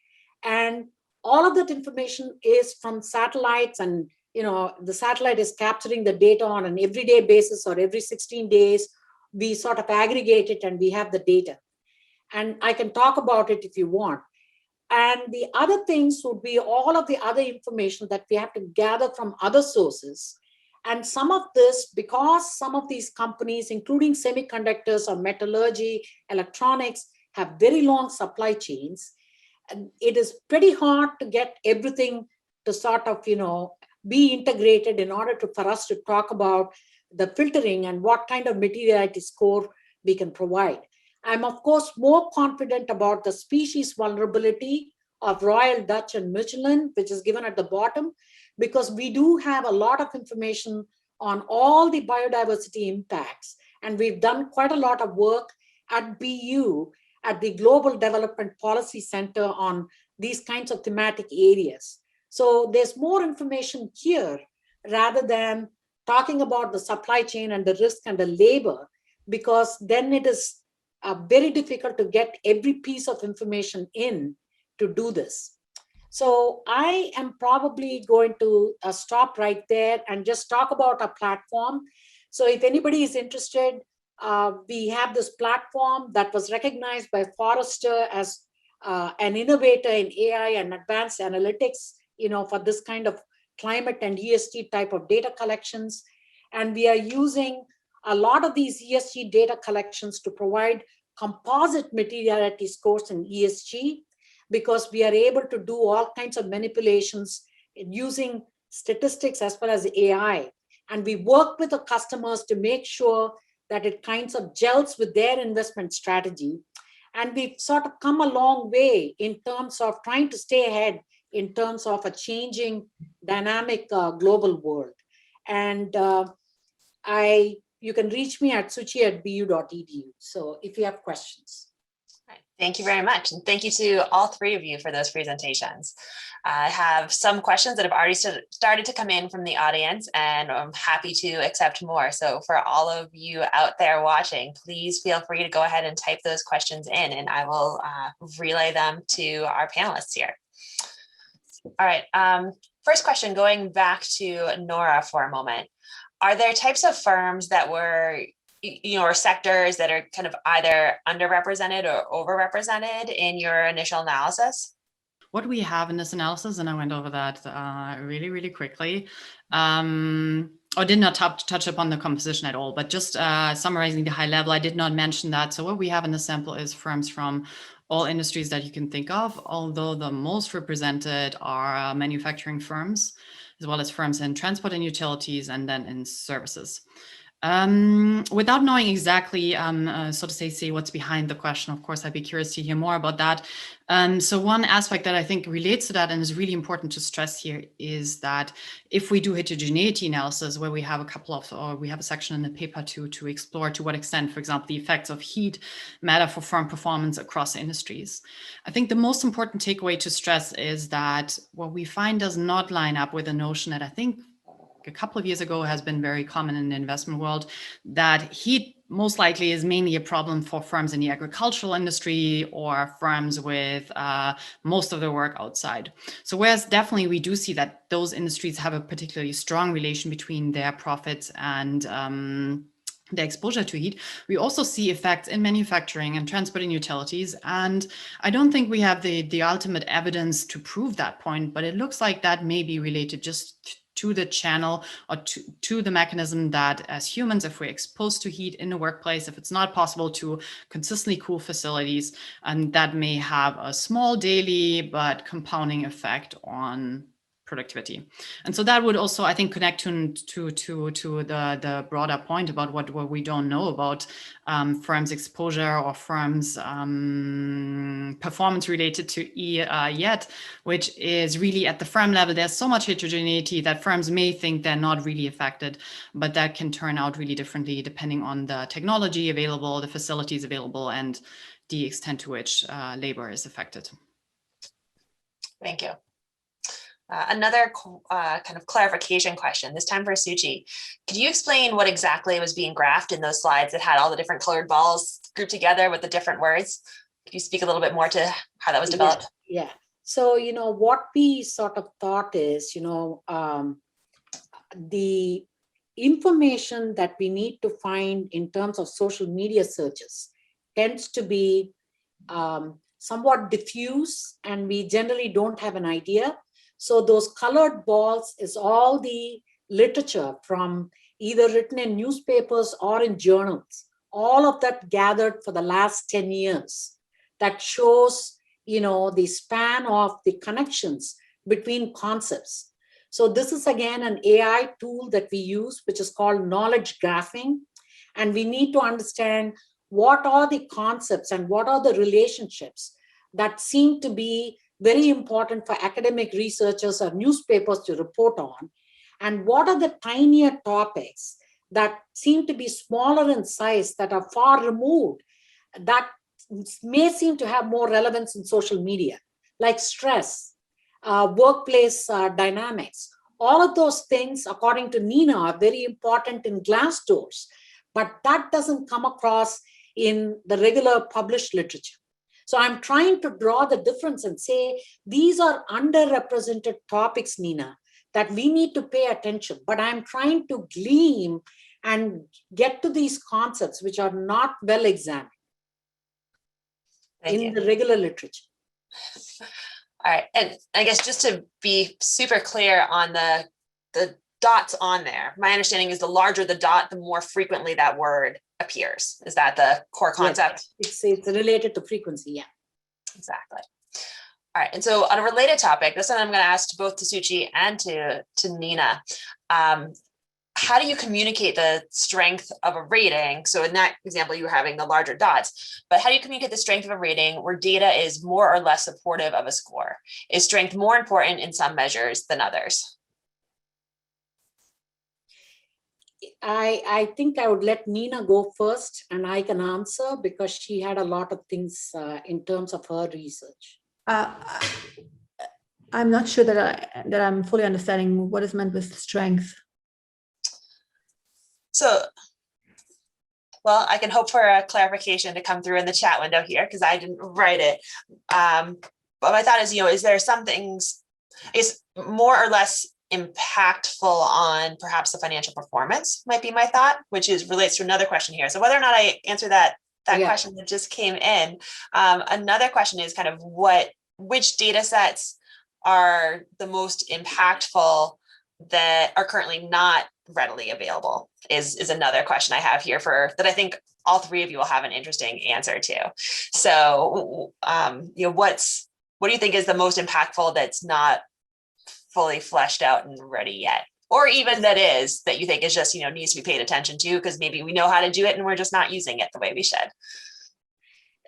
S4: And all of that information is from satellites, and the satellite is capturing the data on an everyday basis, or every 16 days. We sort of aggregate it and we have the data. And I can talk about it if you want. And the other things would be all of the other information that we have to gather from other sources. And some of this, because some of these companies, including semiconductors or metallurgy, electronics, have very long supply chains, and it is pretty hard to get everything to sort of, be integrated in order for us to talk about the filtering and what kind of materiality score we can provide. I'm, of course, more confident about the species vulnerability of Royal Dutch and Michelin, which is given at the bottom, because we do have a lot of information on all the biodiversity impacts. And we've done quite a lot of work at BU, at the Global Development Policy Center, on these kinds of thematic areas. So there's more information here rather than talking about the supply chain and the risk and the labor, because then it is very difficult to get every piece of information in to do this. So I am probably going to stop right there and just talk about our platform. So if anybody is interested, we have this platform that was recognized by Forrester as an innovator in AI and advanced analytics, for this kind of climate and ESG type of data collections. And we are using a lot of these ESG data collections to provide composite materiality scores in ESG, because we are able to do all kinds of manipulations using statistics as well as AI. And we work with the customers to make sure that it kinds of gels with their investment strategy. And we've sort of come a long way in terms of trying to stay ahead in terms of a changing dynamic global world. And you can reach me at suchi@bu.edu. So if you have questions.
S1: Thank you very much. And thank you to all three of you for those presentations. I have some questions that have already started to come in from the audience, and I'm happy to accept more. So for all of you out there watching, please feel free to go ahead and type those questions in, and I will relay them to our panelists here. All right. First question, going back to Nora for a moment. Are there types of firms that were, or sectors that are kind of either underrepresented or overrepresented in your initial analysis?
S3: What we have in this analysis, and I went over that really, really quickly, or did not touch upon the composition at all, but just summarizing the high level, I did not mention that. So what we have in the sample is firms from all industries that you can think of, although the most represented are manufacturing firms, as well as firms in transport and utilities, and then in services. Without knowing exactly, so to say what's behind the question, of course, I'd be curious to hear more about that. So one aspect that I think relates to that and is really important to stress here is that if we do heterogeneity analysis, where we have a section in the paper to explore to what extent, for example, the effects of heat matter for firm performance across industries. I think the most important takeaway to stress is that what we find does not line up with the notion that I think a couple of years ago has been very common in the investment world, that heat most likely is mainly a problem for firms in the agricultural industry or firms with most of their work outside. So whereas definitely we do see that those industries have a particularly strong relation between their profits and the exposure to heat, we also see effects in manufacturing and transport and utilities. And I don't think we have the ultimate evidence to prove that point, but it looks like that may be related just to the channel or to the mechanism that as humans, if we're exposed to heat in the workplace, if it's not possible to consistently cool facilities, and that may have a small daily but compounding effect on productivity. And so that would also, I think, connect to the broader point about what we don't know about firms' exposure or firms' performance related to E yet, which is really at the firm level. There's so much heterogeneity that firms may think they're not really affected, but that can turn out really differently depending on the technology available, the facilities available, and the extent to which labor is affected.
S1: Thank you. Another kind of clarification question, this time for Suchi. Could you explain what exactly was being graphed in those slides that had all the different colored balls grouped together with the different words? Could you speak a little bit more to how that was developed?
S4: Yeah. So, what we sort of thought is, the information that we need to find in terms of social media searches tends to be somewhat diffuse, and we generally don't have an idea. So those colored balls is all the literature from either written in newspapers or in journals, all of that gathered for the last 10 years that shows, the span of the connections between concepts. So this is again an AI tool that we use, which is called knowledge graphing. And we need to understand what are the concepts and what are the relationships that seem to be very important for academic researchers or newspapers to report on, and what are the tinier topics that seem to be smaller in size, that are far removed, that may seem to have more relevance in social media, like stress, workplace dynamics. All of those things, according to Nina, are very important in glass doors, but that doesn't come across in the regular published literature. So I'm trying to draw the difference and say, these are underrepresented topics, Nina, that we need to pay attention. But I'm trying to glean and get to these concepts which are not well examined in the regular literature.
S1: All right. And I guess just to be super clear on the dots on there, my understanding is the larger the dot, the more frequently that word appears. Is that the core concept?
S4: Yes, it's related to frequency, yeah.
S1: Exactly. All right. And so on a related topic, this one I'm going to ask both to Suchi and to Nina. How do you communicate the strength of a rating? So in that example, you were having the larger dots, but how do you communicate the strength of a rating where data is more or less supportive of a score? Is strength more important in some measures than others?
S4: I think I would let Nina go first, and I can answer because she had a lot of things in terms of her research.
S2: I'm not sure that I'm fully understanding what is meant with strength.
S1: So, well, I can hope for a clarification to come through in the chat window here because I didn't write it. But my thought is, is there some things, is more or less impactful on perhaps the financial performance might be my thought, which relates to another question here. So whether or not I answer that question that just came in, another question is kind of which data sets are the most impactful that are currently not readily available is another question I have here that I think all three of you will have an interesting answer to. So, what do you think is the most impactful that's not fully fleshed out and ready yet? Or even that you think is just, needs to be paid attention to because maybe we know how to do it and we're just not using it the way we should.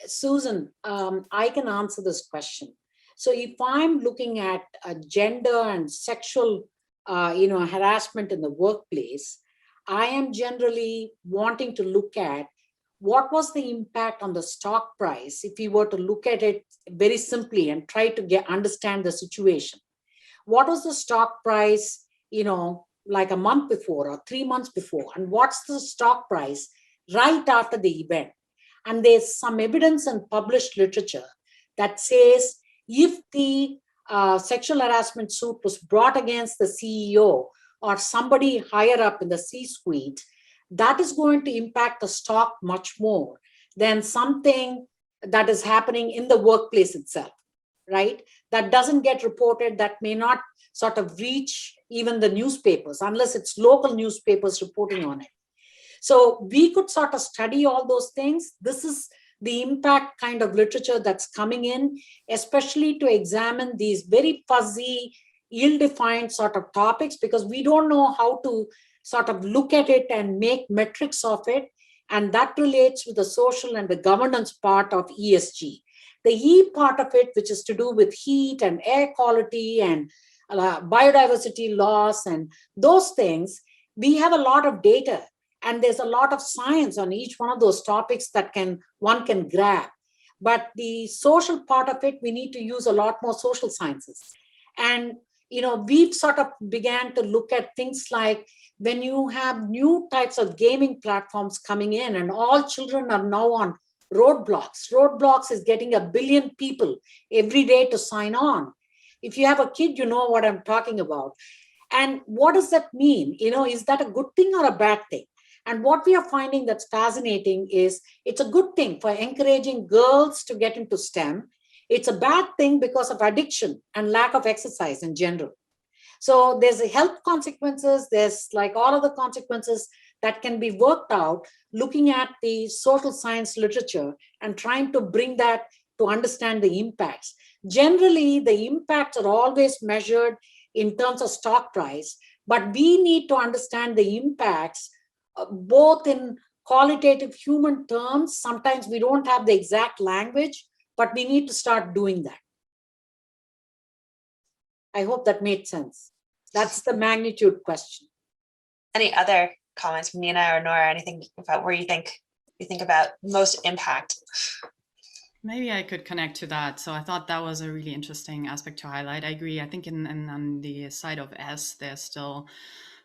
S4: Susan, I can answer this question. So if I'm looking at gender and sexual, harassment in the workplace, I am generally wanting to look at what was the impact on the stock price if we were to look at it very simply and try to understand the situation. What was the stock price, like a month before or 3 months before, and what's the stock price right after the event. And there's some evidence in published literature that says if the sexual harassment suit was brought against the CEO or somebody higher up in the C-suite, that is going to impact the stock much more than something that is happening in the workplace itself, right? That doesn't get reported, that may not sort of reach even the newspapers unless it's local newspapers reporting on it. So we could sort of study all those things. This is the impact kind of literature that's coming in, especially to examine these very fuzzy, ill-defined sort of topics, because we don't know how to sort of look at it and make metrics of it. And that relates with the social and the governance part of ESG. The E part of it, which is to do with heat and air quality and biodiversity loss and those things, we have a lot of data. And there's a lot of science on each one of those topics that one can grab. But the social part of it, we need to use a lot more social sciences. And we've sort of began to look at things like when you have new types of gaming platforms coming in and all children are now on Roadblocks. Roadblocks is getting 1 billion people every day to sign on. If you have a kid, you know what I'm talking about. And what does that mean? Is that a good thing or a bad thing? And what we are finding that's fascinating is it's a good thing for encouraging girls to get into STEM. It's a bad thing because of addiction and lack of exercise in general. So there's a health consequences. There's like all of the consequences that can be worked out looking at the social science literature and trying to bring that to understand the impacts. Generally, the impacts are always measured in terms of stock price, but we need to understand the impacts both in qualitative human terms. Sometimes we don't have the exact language, but we need to start doing that. I hope that made sense. That's the magnitude question.
S1: Any other comments from Nina or Nora? Anything about where you think about most impact?
S3: Maybe I could connect to that. So I thought that was a really interesting aspect to highlight. I agree. I think on the side of S, there's still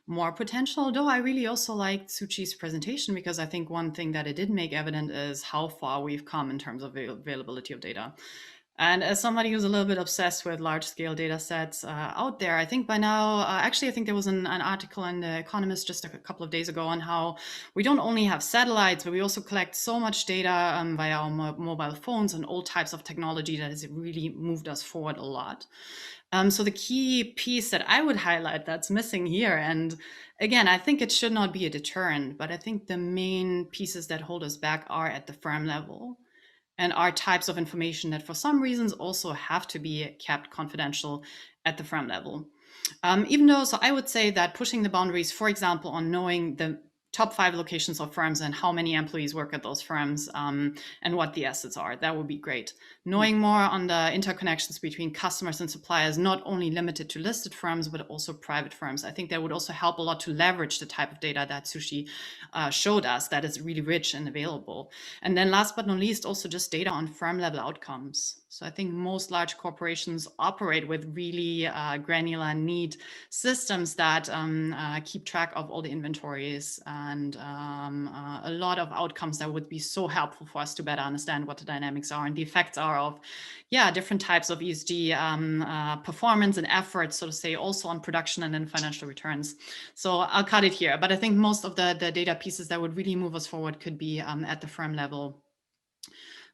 S3: more potential, though I really also liked Suchi's presentation because I think one thing that it did make evident is how far we've come in terms of availability of data. And as somebody who's a little bit obsessed with large-scale data sets out there, I think by now, actually, I think there was an article in The Economist just a couple of days ago on how we don't only have satellites, but we also collect so much data via our mobile phones and all types of technology that has really moved us forward a lot. So the key piece that I would highlight that's missing here, and again, I think it should not be a deterrent, but I think the main pieces that hold us back are at the firm level and are types of information that for some reasons also have to be kept confidential at the firm level. Even though, so I would say that pushing the boundaries, for example, on knowing the top 5 locations of firms and how many employees work at those firms and what the assets are, that would be great. Knowing more on the interconnections between customers and suppliers, not only limited to listed firms, but also private firms. I think that would also help a lot to leverage the type of data that Suchi showed us that is really rich and available. And then last but not least, also just data on firm level outcomes. So I think most large corporations operate with really granular, neat systems that keep track of all the inventories and a lot of outcomes that would be so helpful for us to better understand what the dynamics are and the effects are of, different types of ESG performance and efforts, so to say, also on production and then financial returns. So I'll cut it here, but I think most of the data pieces that would really move us forward could be at the firm level.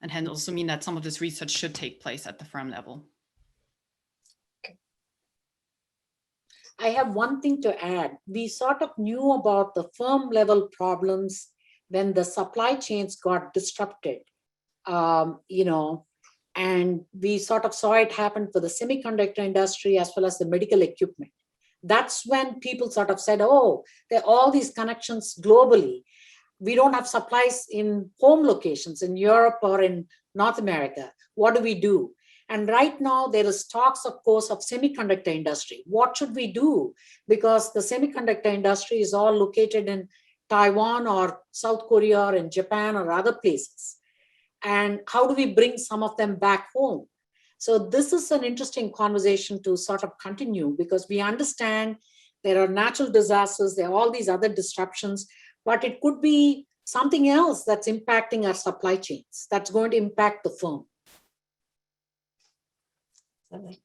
S3: And hence also mean that some of this research should take place at the firm level.
S4: I have one thing to add. We sort of knew about the firm level problems when the supply chains got disrupted, and we sort of saw it happen for the semiconductor industry as well as the medical equipment. That's when people sort of said, oh, there are all these connections globally. We don't have supplies in home locations in Europe or in North America. What do we do? And right now there is talks, of course, of semiconductor industry. What should we do? Because the semiconductor industry is all located in Taiwan or South Korea or in Japan or other places. And how do we bring some of them back home? So this is an interesting conversation to sort of continue because we understand there are natural disasters, there are all these other disruptions, but it could be something else that's impacting our supply chains, that's going to impact the firm.
S1: Lovely.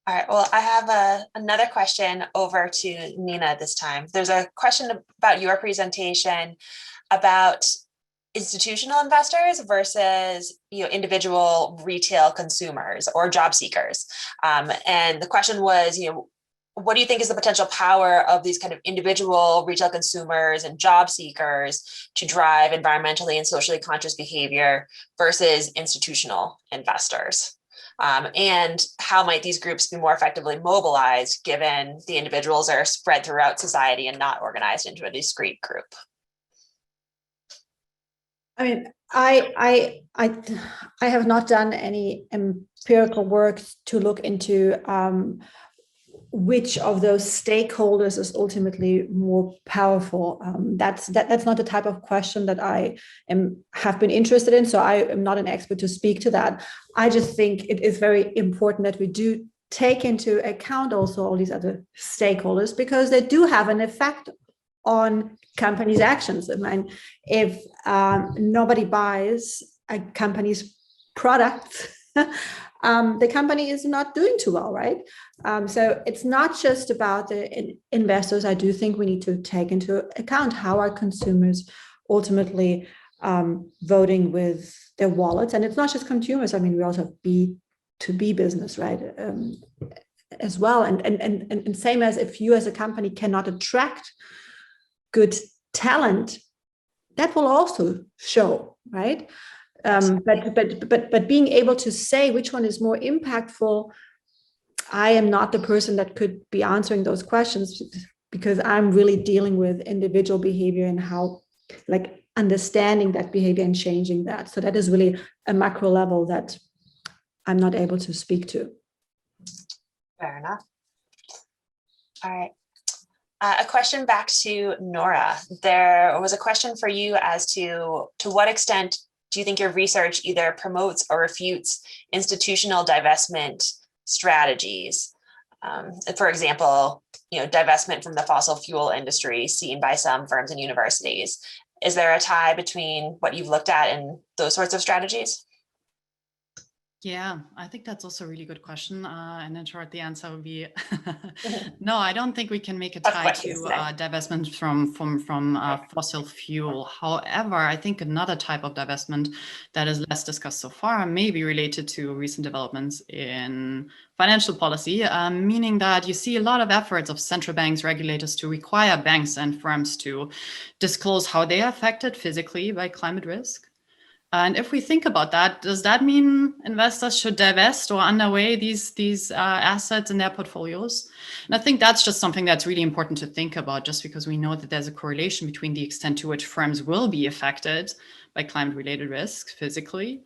S1: All right, well, I have another question over to Nina this time. There's a question about your presentation about institutional investors versus individual retail consumers or job seekers. And the question was, what do you think is the potential power of these kind of individual retail consumers and job seekers to drive environmentally and socially conscious behavior versus institutional investors? And how might these groups be more effectively mobilized given the individuals are spread throughout society and not organized into a discrete group?
S2: I mean, I have not done any empirical work to look into which of those stakeholders is ultimately more powerful. That's not the type of question that I have been interested in. So I am not an expert to speak to that. I just think it is very important that we do take into account also all these other stakeholders, because they do have an effect on companies' actions. I mean, if nobody buys a company's product, the company is not doing too well, right? So it's not just about the investors. I do think we need to take into account how our consumers ultimately voting with their wallets. And it's not just consumers. I mean, we also have B2B business, right? As well. And same as if you as a company cannot attract good talent, that will also show, right? But being able to say which one is more impactful, I am not the person that could be answering those questions, because I'm really dealing with individual behavior and how, like, understanding that behavior and changing that. So that is really a macro level that I'm not able to speak to.
S1: Fair enough. All right. A question back to Nora. There was a question for you as to what extent do you think your research either promotes or refutes institutional divestment strategies? For example, divestment from the fossil fuel industry seen by some firms and universities. Is there a tie between what you've looked at and those sorts of strategies?
S3: Yeah, I think that's also a really good question. And in short, the answer would be no, I don't think we can make a tie to divestment from fossil fuel. However, I think another type of divestment that is less discussed so far may be related to recent developments in financial policy, meaning that you see a lot of efforts of central banks, regulators to require banks and firms to disclose how they are affected physically by climate risk. And if we think about that, does that mean investors should divest or underweight these assets in their portfolios? And I think that's just something that's really important to think about, just because we know that there's a correlation between the extent to which firms will be affected by climate-related risks physically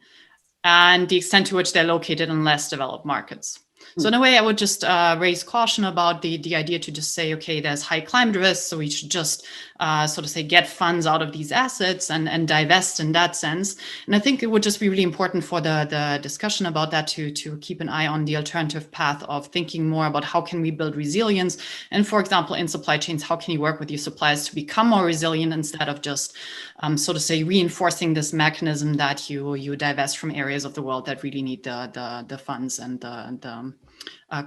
S3: and the extent to which they're located in less developed markets. So in a way, I would just raise caution about the idea to just say, okay, there's high climate risk, so we should just sort of say get funds out of these assets and divest in that sense. And I think it would just be really important for the discussion about that to keep an eye on the alternative path of thinking more about how can we build resilience. And for example, in supply chains, how can you work with your suppliers to become more resilient instead of just so to say reinforcing this mechanism that you divest from areas of the world that really need the funds and the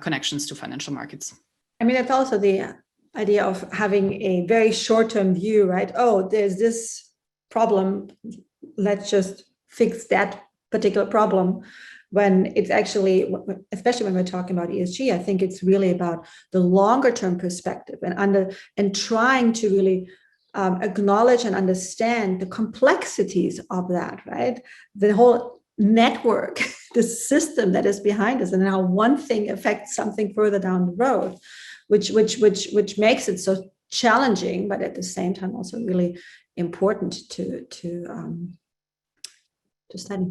S3: connections to financial markets.
S2: I mean, that's also the idea of having a very short-term view, right? Oh, there's this problem, let's just fix that particular problem. When it's actually, especially when we're talking about ESG, I think it's really about the longer-term perspective and trying to really acknowledge and understand the complexities of that, right? The whole network, the system that is behind us, and how one thing affects something further down the road, which makes it so challenging, but at the same time also really important to study.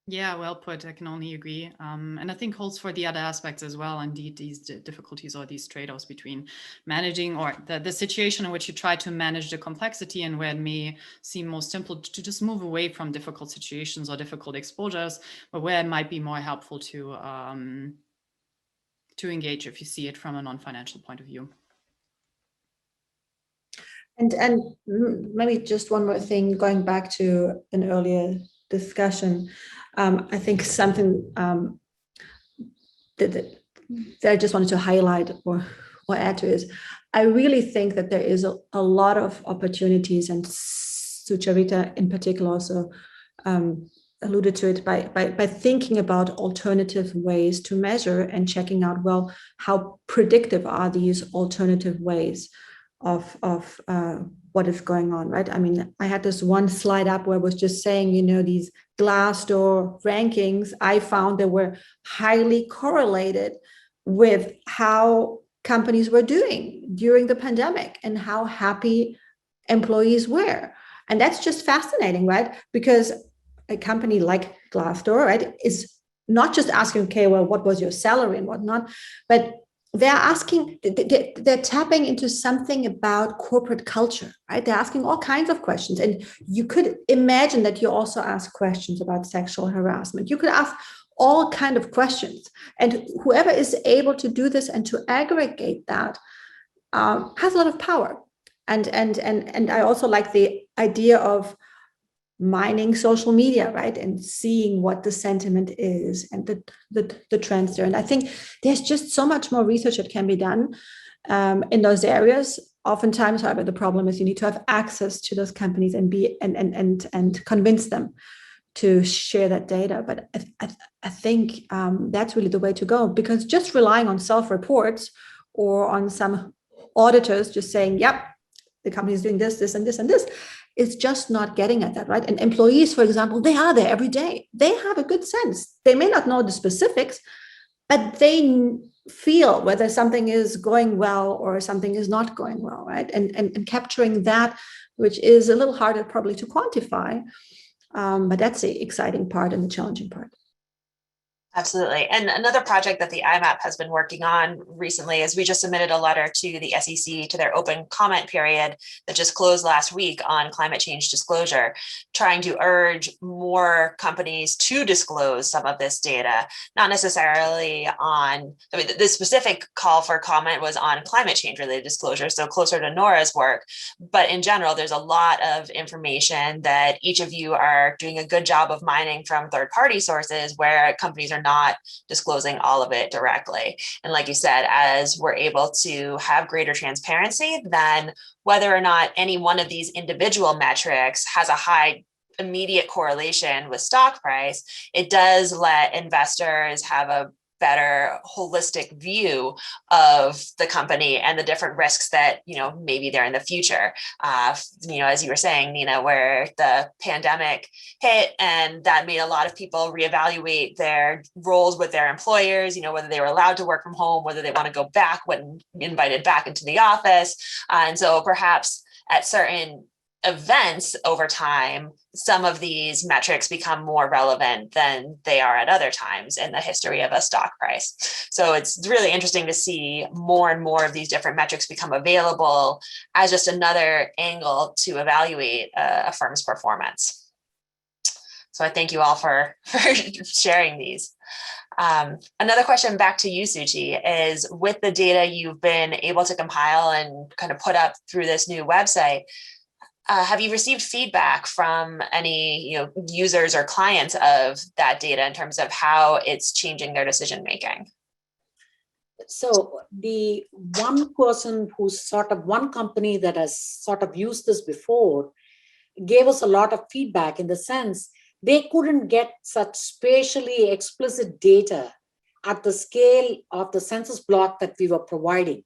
S3: Yeah, well put. I can only agree. And I think holds for the other aspects as well. Indeed, these difficulties or these trade-offs between managing or the situation in which you try to manage the complexity and where it may seem most simple to just move away from difficult situations or difficult exposures, but where it might be more helpful to to engage if you see it from a non-financial point of view.
S2: And maybe just one more thing, going back to an earlier discussion, I think something that I just wanted to highlight or add to is, I really think that there is a lot of opportunities, and Sucharita in particular also alluded to it, by thinking about alternative ways to measure and checking out, well, how predictive are these alternative ways of what is going on, right? I mean, I had this one slide up where I was just saying, these Glassdoor rankings, I found they were highly correlated with how companies were doing during the pandemic and how happy employees were. And that's just fascinating, right? Because a company like Glassdoor, right, is not just asking, okay, well, what was your salary and whatnot, but they're asking, they're tapping into something about corporate culture, right? They're asking all kinds of questions. And you could imagine that you also ask questions about sexual harassment. You could ask all kinds of questions. And whoever is able to do this and to aggregate that has a lot of power. And I also like the idea of mining social media, right, and seeing what the sentiment is and the trends there. And I think there's just so much more research that can be done in those areas. Oftentimes, however, the problem is you need to have access to those companies and be and convince them to share that data. But I think that's really the way to go, because just relying on self-reports or on some auditors just saying, yep, the company is doing this, this, and this, and this, is just not getting at that, right? And employees, for example, they are there every day. They have a good sense. They may not know the specifics, but they feel whether something is going well or something is not going well, right? And capturing that, which is a little harder probably to quantify, but that's the exciting part and the challenging part.
S1: Absolutely. And another project that the IMAP has been working on recently is we just submitted a letter to the SEC to their open comment period that just closed last week on climate change disclosure, trying to urge more companies to disclose some of this data, not necessarily on, I mean, the specific call for comment was on climate change related disclosure, so closer to Nora's work. But in general, there's a lot of information that each of you are doing a good job of mining from third-party sources where companies are not disclosing all of it directly. And like you said, as we're able to have greater transparency, then whether or not any one of these individual metrics has a high immediate correlation with stock price, it does let investors have a better holistic view of the company and the different risks that, maybe they're in the future. As you were saying, Nina, where the pandemic hit and that made a lot of people reevaluate their roles with their employers, whether they were allowed to work from home, whether they want to go back when invited back into the office. And so perhaps at certain events over time, some of these metrics become more relevant than they are at other times in the history of a stock price. So it's really interesting to see more and more of these different metrics become available as just another angle to evaluate a firm's performance. So I thank you all for sharing these. Another question back to you, Suchi, is with the data you've been able to compile and kind of put up through this new website, have you received feedback from any users or clients of that data in terms of how it's changing their decision making?
S4: So the one person who's one company that has sort of used this before gave us a lot of feedback in the sense they couldn't get such spatially explicit data at the scale of the census block that we were providing.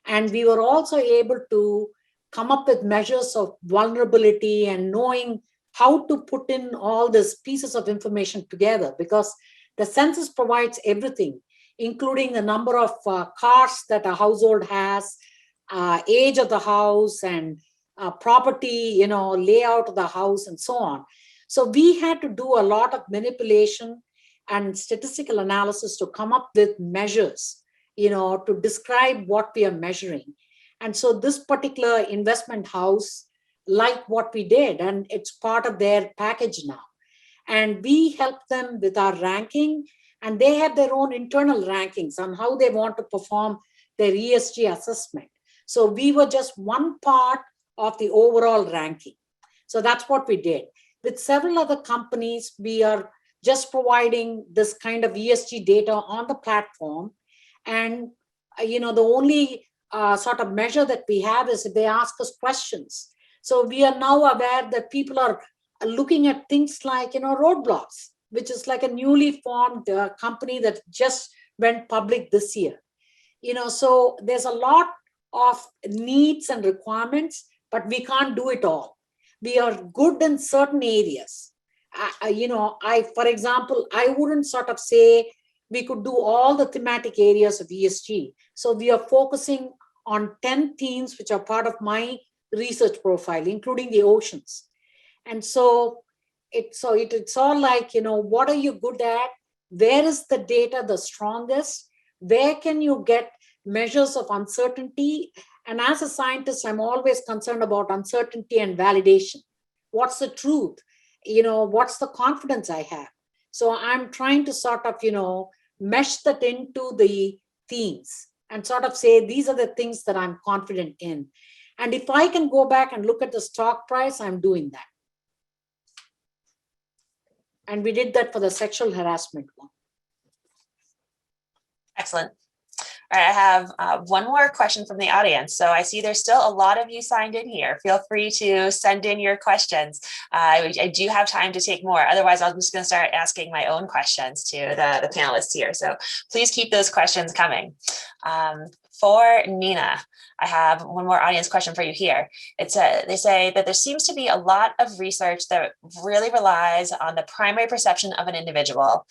S4: And we were also able to come up with measures of vulnerability and knowing how to put in all these pieces of information together, because the census provides everything, including the number of cars that a household has, age of the house, and property, layout of the house, and so on. So we had to do a lot of manipulation and statistical analysis to come up with measures, to describe what we are measuring. And so this particular investment house liked what we did, and it's part of their package now. And we help them with our ranking and they have their own internal rankings on how they want to perform their ESG assessment. So we were just one part of the overall ranking. So that's what we did. With several other companies, we are just providing this kind of ESG data on the platform. And, the only sort of measure that we have is if they ask us questions. So we are now aware that people are looking at things like, roadblocks, which is like a newly formed company that just went public this year. So there's a lot of needs and requirements, but we can't do it all. We are good in certain areas. For example, I wouldn't sort of say we could do all the thematic areas of ESG. So we are focusing on 10 themes, which are part of my research profile, including the oceans. And so it's all like, what are you good at? Where is the data the strongest? Where can you get measures of uncertainty? And as a scientist, I'm always concerned about uncertainty and validation. What's the truth? What's the confidence I have? So I'm trying to sort of, mesh that into the themes and sort of say, these are the things that I'm confident in. And if I can go back and look at the stock price, I'm doing that. And we did that for the sexual harassment one.
S1: Excellent. All right, I have one more question from the audience. So I see there's still a lot of you signed in here. Feel free to send in your questions. I do have time to take more. Otherwise, I'm just going to start asking my own questions to the panelists here. So please keep those questions coming. For Nina, I have one more audience question for you here. They say that there seems to be a lot of research that really relies on the primary perception of an individual.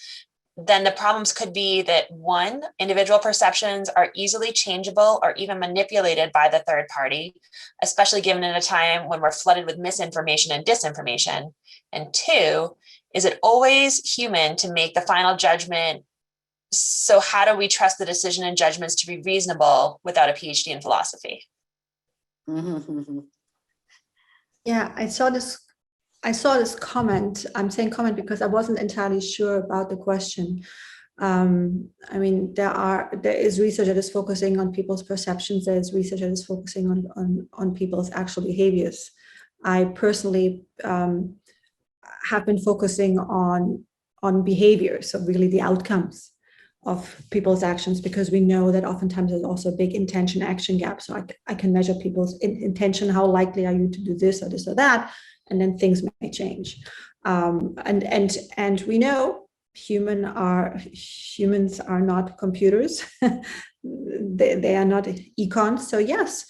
S1: Then the problems could be that, one, individual perceptions are easily changeable or even manipulated by the third party, especially given in a time when we're flooded with misinformation and disinformation. And two, is it always human to make the final judgment? So how do we trust the decision and judgments to be reasonable without a PhD in philosophy?
S2: Yeah, I saw this comment. I'm saying comment because I wasn't entirely sure about the question. There is research that is focusing on people's perceptions. There's research that is focusing on people's actual behaviors. I personally have been focusing on behavior, so really the outcomes of people's actions, because we know that oftentimes there's also a big intention action gap. So I can measure people's intention. How likely are you to do this or that? And then things may change. And we know humans are not computers. they are not econs. So yes,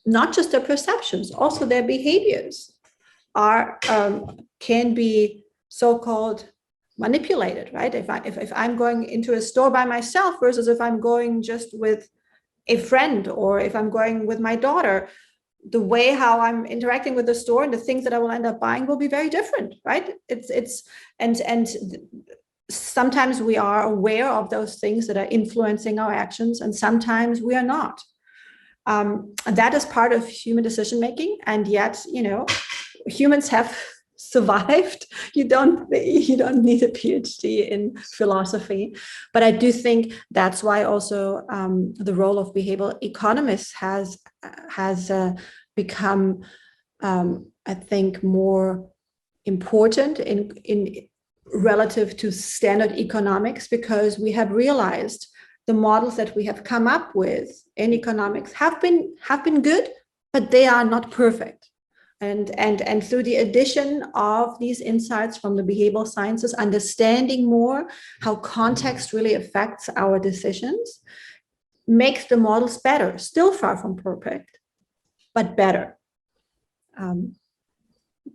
S2: not just their perceptions, also their behaviors can be so-called manipulated, right? If I'm going into a store by myself versus if I'm going just with a friend, or if I'm going with my daughter, the way how I'm interacting with the store and the things that I will end up buying will be very different, right? And sometimes we are aware of those things that are influencing our actions, and sometimes we are not. That is part of human decision making, and yet, humans have survived. You don't need a PhD in philosophy, but I do think that's why also the role of behavioral economists has become, I think, more important in relative to standard economics, because we have realized the models that we have come up with in economics have been good, but they are not perfect. And through the addition of these insights from the behavioral sciences, understanding more how context really affects our decisions, makes the models better. Still far from perfect, but better.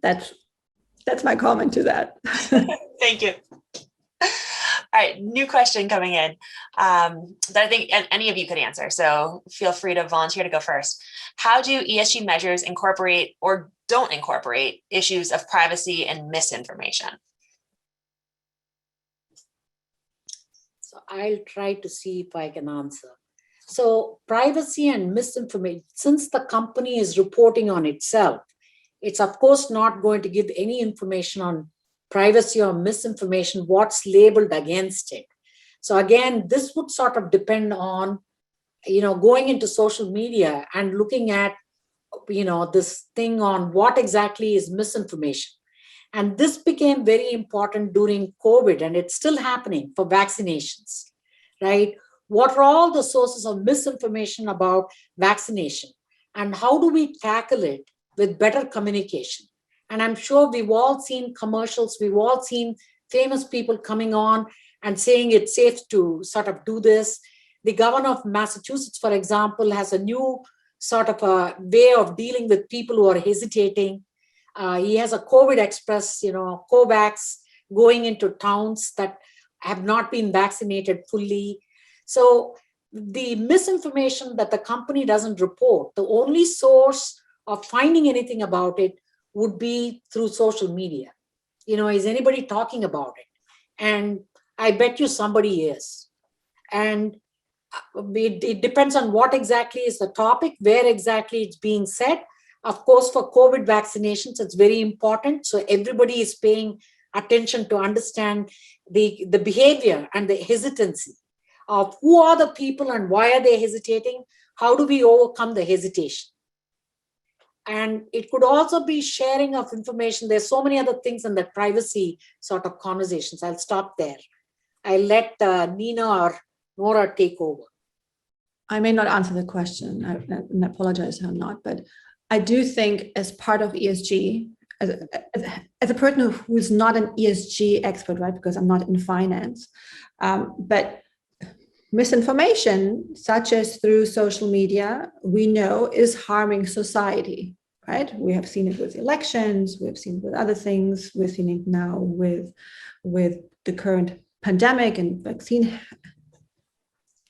S2: That's my comment to that.
S1: Thank you. All right, new question coming in that I think any of you could answer. So feel free to volunteer to go first. How do ESG measures incorporate or don't incorporate issues of privacy and misinformation?
S4: So I'll try to see if I can answer. So privacy and misinformation, since the company is reporting on itself, it's of course not going to give any information on privacy or misinformation, what's labeled against it. So again, this would sort of depend on, going into social media and looking at, this thing on what exactly is misinformation. And this became very important during COVID, and it's still happening for vaccinations, right? What are all the sources of misinformation about vaccination? And how do we tackle it with better communication? And I'm sure we've all seen commercials, we've all seen famous people coming on and saying it's safe to sort of do this. The governor of Massachusetts, for example, has a new sort of a way of dealing with people who are hesitating. He has a COVID Express, COVAX, going into towns that have not been vaccinated fully. So the misinformation that the company doesn't report, the only source of finding anything about it would be through social media. Is anybody talking about it? And I bet you somebody is. And it depends on what exactly is the topic, where exactly it's being said. Of course, for COVID vaccinations, it's very important. So everybody is paying attention to understand the behavior and the hesitancy of who are the people and why are they hesitating? How do we overcome the hesitation? And it could also be sharing of information. There's so many other things in that privacy sort of conversations. I'll stop there. I'll let Nina or Nora take over.
S2: I may not answer the question, and I apologize if I'm not, but I do think as part of ESG, as a person who is not an ESG expert, right, because I'm not in finance, but misinformation, such as through social media, we know is harming society, right? We have seen it with elections, we've seen it with other things, we've seen it now with the current pandemic and vaccine,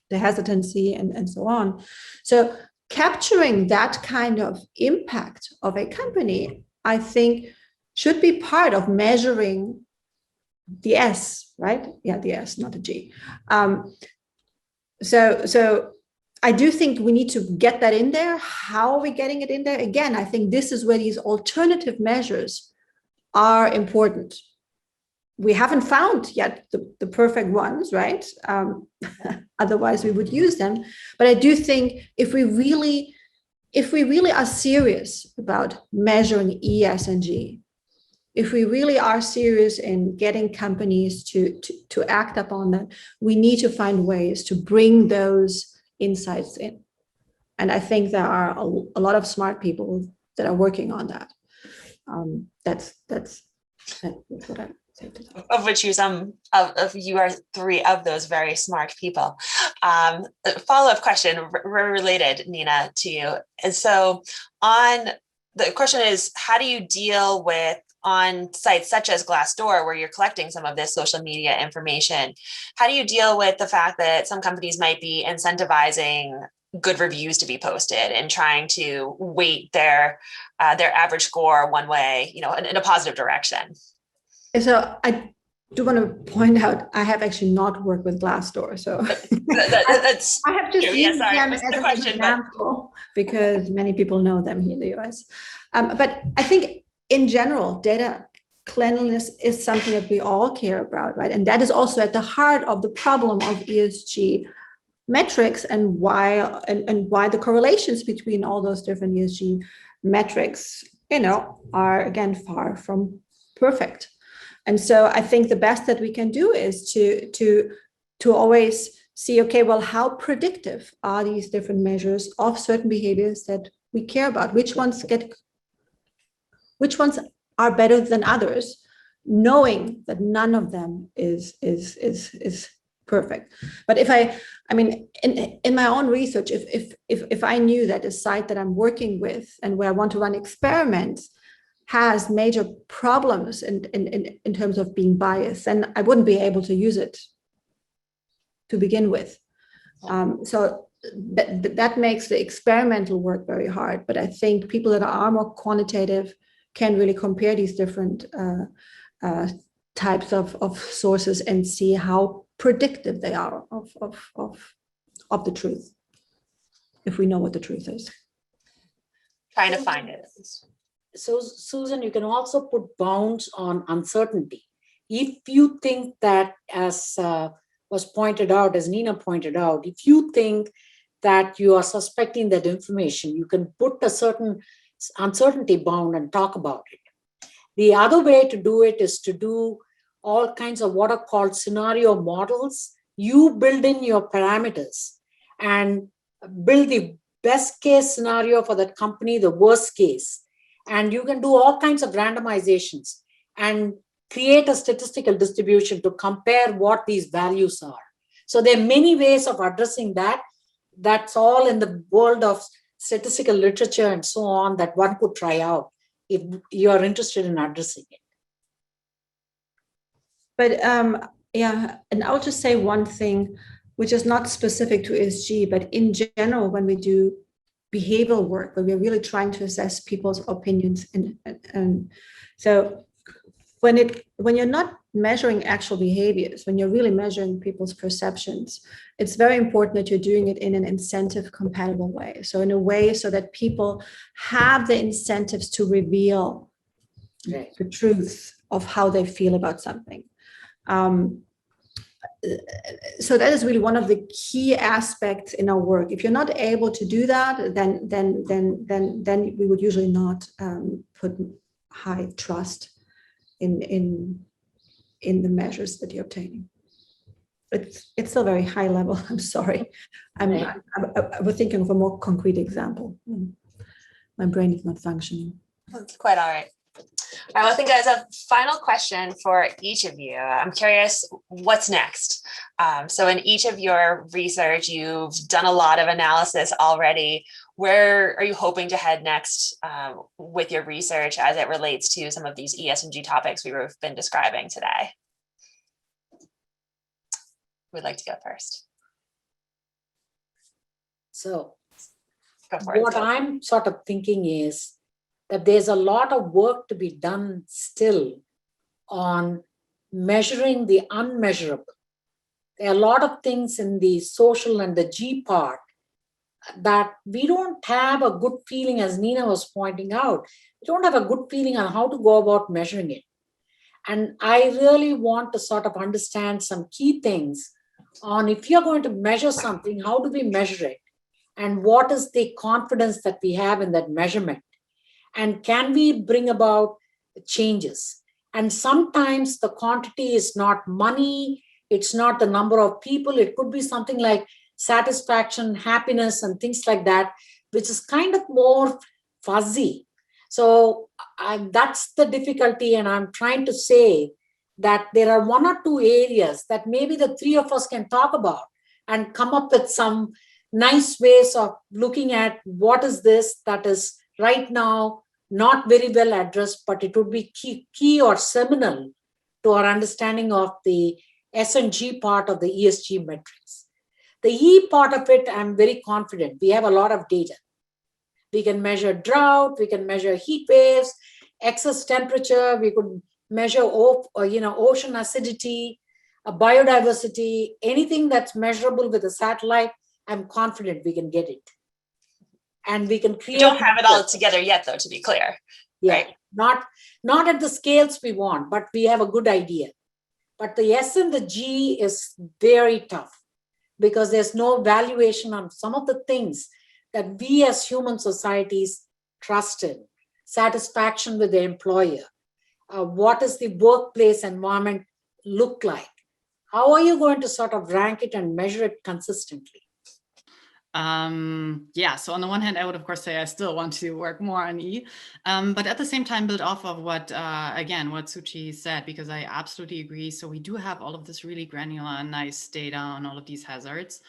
S2: the hesitancy and so on. So capturing that kind of impact of a company, I think, should be part of measuring the S, right? Yeah, the S, not the G. So I do think we need to get that in there. How are we getting it in there? Again, I think this is where these alternative measures are important. We haven't found yet the perfect ones, right? Otherwise we would use them. But I do think if we really are serious about measuring ES and G, if we really are serious in getting companies to act upon that, we need to find ways to bring those insights in. And I think there are a lot of smart people that are working on that. That's what I.
S1: Of which you you are three of those very smart people. Follow-up question related, Nina, to you. And so the question is, how do you deal with on sites such as Glassdoor, where you're collecting some of this social media information? How do you deal with the fact that some companies might be incentivizing good reviews to be posted and trying to weight their average score one way, in a positive direction?
S2: So I do want to point out, I have actually not worked with Glassdoor. So
S1: that's
S2: I have just used them as an example because many people know them here in the US. But I think in general, data cleanliness is something that we all care about, right? And that is also at the heart of the problem of ESG metrics and why the correlations between all those different ESG metrics, are again far from perfect. And so I think the best that we can do is to always see, okay, well, how predictive are these different measures of certain behaviors that we care about? Which ones are better than others, knowing that none of them is perfect. But in my own research, if I knew that a site that I'm working with and where I want to run experiments has major problems in terms of being biased, then I wouldn't be able to use it to begin with. So that makes the experimental work very hard. But I think people that are more quantitative can really compare these different types of sources and see how predictive they are of the truth, if we know what the truth is.
S1: Trying to find it.
S4: So, Susan, you can also put bounds on uncertainty. If you think that as was pointed out, as Nina pointed out, if you think that you are suspecting that information, you can put a certain uncertainty bound and talk about it. The other way to do it is to do all kinds of what are called scenario models. You build in your parameters and build the best case scenario for that company, the worst case. And you can do all kinds of randomizations and create a statistical distribution to compare what these values are. So there are many ways of addressing that. That's all in the world of statistical literature and so on that one could try out if you are interested in addressing it.
S2: But yeah, and I'll just say one thing, which is not specific to ESG, but in general, when we do behavioral work, when we're really trying to assess people's opinions, and so when you're not measuring actual behaviors, when you're really measuring people's perceptions, it's very important that you're doing it in an incentive compatible way. So in a way so that people have the incentives to reveal the truth of how they feel about something. So that is really one of the key aspects in our work. If you're not able to do that, then we would usually not put high trust in the measures that you're obtaining. It's still very high level. I'm sorry. I was thinking of a more concrete example. My brain is not functioning.
S1: That's quite all right. All right, well, I think as a final question for each of you, I'm curious, what's next? So in each of your research, you've done a lot of analysis already. Where are you hoping to head next with your research as it relates to some of these ESG topics we've been describing today? Who'd like to go first?
S4: So
S1: Go for it.
S4: what I'm sort of thinking is that there's a lot of work to be done still on measuring the unmeasurable. There are a lot of things in the social and the G part that we don't have a good feeling, as Nina was pointing out. We don't have a good feeling on how to go about measuring it. And I really want to sort of understand some key things on if you're going to measure something, how do we measure it? And what is the confidence that we have in that measurement? And can we bring about changes? And sometimes the quantity is not money, it's not the number of people, it could be something like satisfaction, happiness, and things like that, which is kind of more fuzzy. So that's the difficulty, and I'm trying to say that there are one or two areas that maybe the three of us can talk about and come up with some nice ways of looking at what is this that is right now not very well addressed, but it would be key or seminal to our understanding of the S and G part of the ESG metrics. The E part of it, I'm very confident. We have a lot of data. We can measure drought, we can measure heat waves, excess temperature, we could measure ocean acidity, biodiversity, anything that's measurable with a satellite, I'm confident we can get it. And we can create.
S1: We don't have it all together yet, though, to be clear.
S4: Yeah,
S1: right?
S4: Not at the scales we want, but we have a good idea. But the S and the G is very tough because there's no valuation on some of the things that we as human societies trust in. Satisfaction with the employer. What does the workplace environment look like? How are you going to sort of rank it and measure it consistently?
S3: Yeah, so on the one hand, I would of course say I still want to work more on E, but at the same time build off of what, again, what Suchi said, because I absolutely agree. So we do have all of this really granular and nice data on all of these hazards.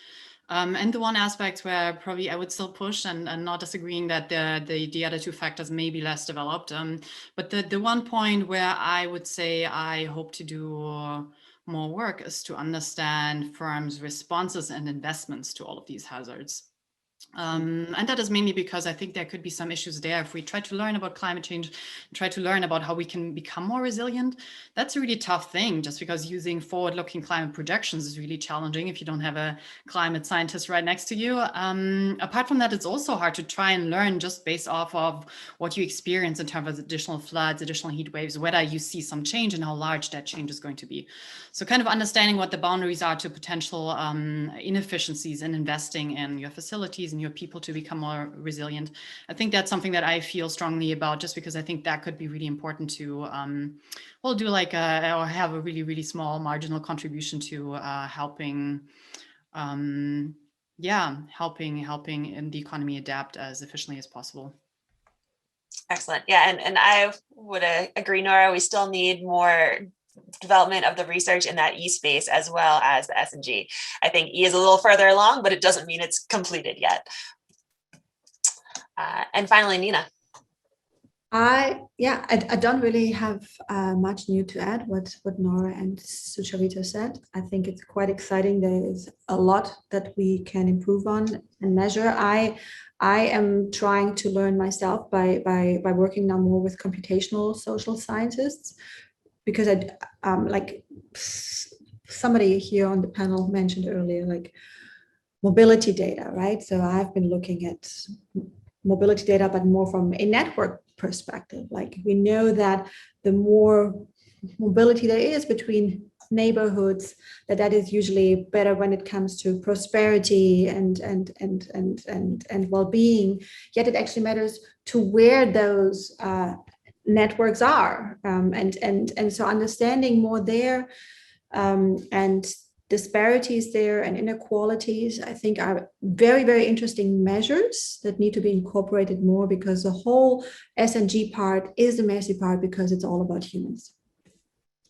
S3: And the one aspect where probably I would still push and not disagreeing that the other two factors may be less developed. But the one point where I would say I hope to do more work is to understand firms' responses and investments to all of these hazards. And that is mainly because I think there could be some issues there. If we try to learn about climate change, try to learn about how we can become more resilient, that's a really tough thing, just because using forward-looking climate projections is really challenging if you don't have a climate scientist right next to you. Apart from that, it's also hard to try and learn just based off of what you experience in terms of additional floods, additional heat waves, whether you see some change and how large that change is going to be. So kind of understanding what the boundaries are to potential inefficiencies in investing in your facilities and your people to become more resilient. I think that's something that I feel strongly about, just because I think that could be really important to, well, do like or have a really, really small marginal contribution to helping, helping in the economy adapt as efficiently as possible.
S1: Excellent. Yeah, and I would agree, Nora. We still need more development of the research in that E space as well as the S and G. I think E is a little further along, but it doesn't mean it's completed yet. And finally, Nina.
S2: I don't really have much new to add what Nora and Sucharita said. I think it's quite exciting. There is a lot that we can improve on and measure. I am trying to learn myself by working now more with computational social scientists, because like somebody here on the panel mentioned earlier, like mobility data, right? So I've been looking at mobility data, but more from a network perspective. Like, we know that the more mobility there is between neighborhoods, that is usually better when it comes to prosperity and well-being. Yet it actually matters to where those networks are, and so understanding more there, and disparities there and inequalities, I think, are very, very interesting measures that need to be incorporated more, because the whole S&G part is the messy part, because it's all about humans,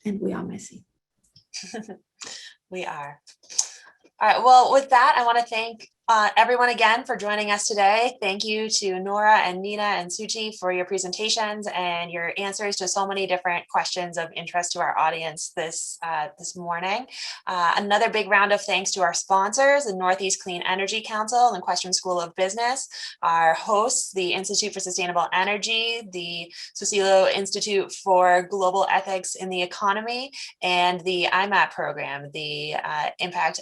S2: and we are messy.
S1: We are. All right. Well, with that, I want to thank everyone again for joining us today. Thank you to Nora and Nina and Suchi for your presentations and your answers to so many different questions of interest to our audience this morning. Another big round of thanks to our sponsors, the Northeast Clean Energy Council and Question School of Business, our hosts, the Institute for Sustainable Energy, the Susilo Institute for Global Ethics in the Economy, and the Imap program, the Impact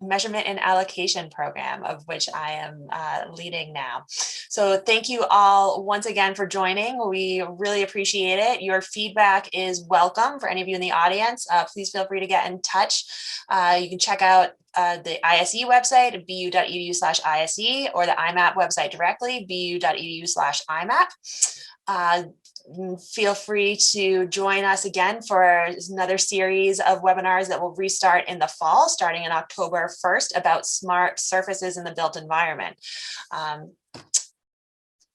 S1: Measurement and Allocation program, of which I am leading now. So thank you all once again for joining. We really appreciate it. Your feedback is welcome. For any of you in the audience, please feel free to get in touch. You can check out the ISE website, bu.edu/ISE, or the IMAP website directly, bu.edu/IMAP. Feel free to join us again for another series of webinars that will restart in the fall, starting in October 1st, about smart surfaces in the built environment.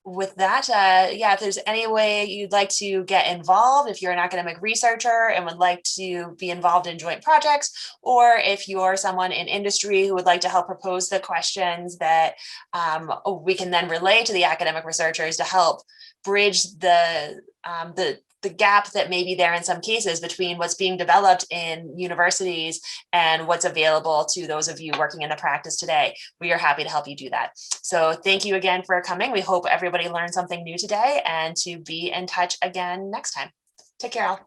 S1: With that, if there's any way you'd like to get involved, if you're an academic researcher and would like to be involved in joint projects, or if you're someone in industry who would like to help propose the questions that we can then relay to the academic researchers to help bridge the gap that may be there in some cases between what's being developed in universities and what's available to those of you working in the practice today. We are happy to help you do that. So thank you again for coming. We hope everybody learned something new today, and to be in touch again next time. Take care all.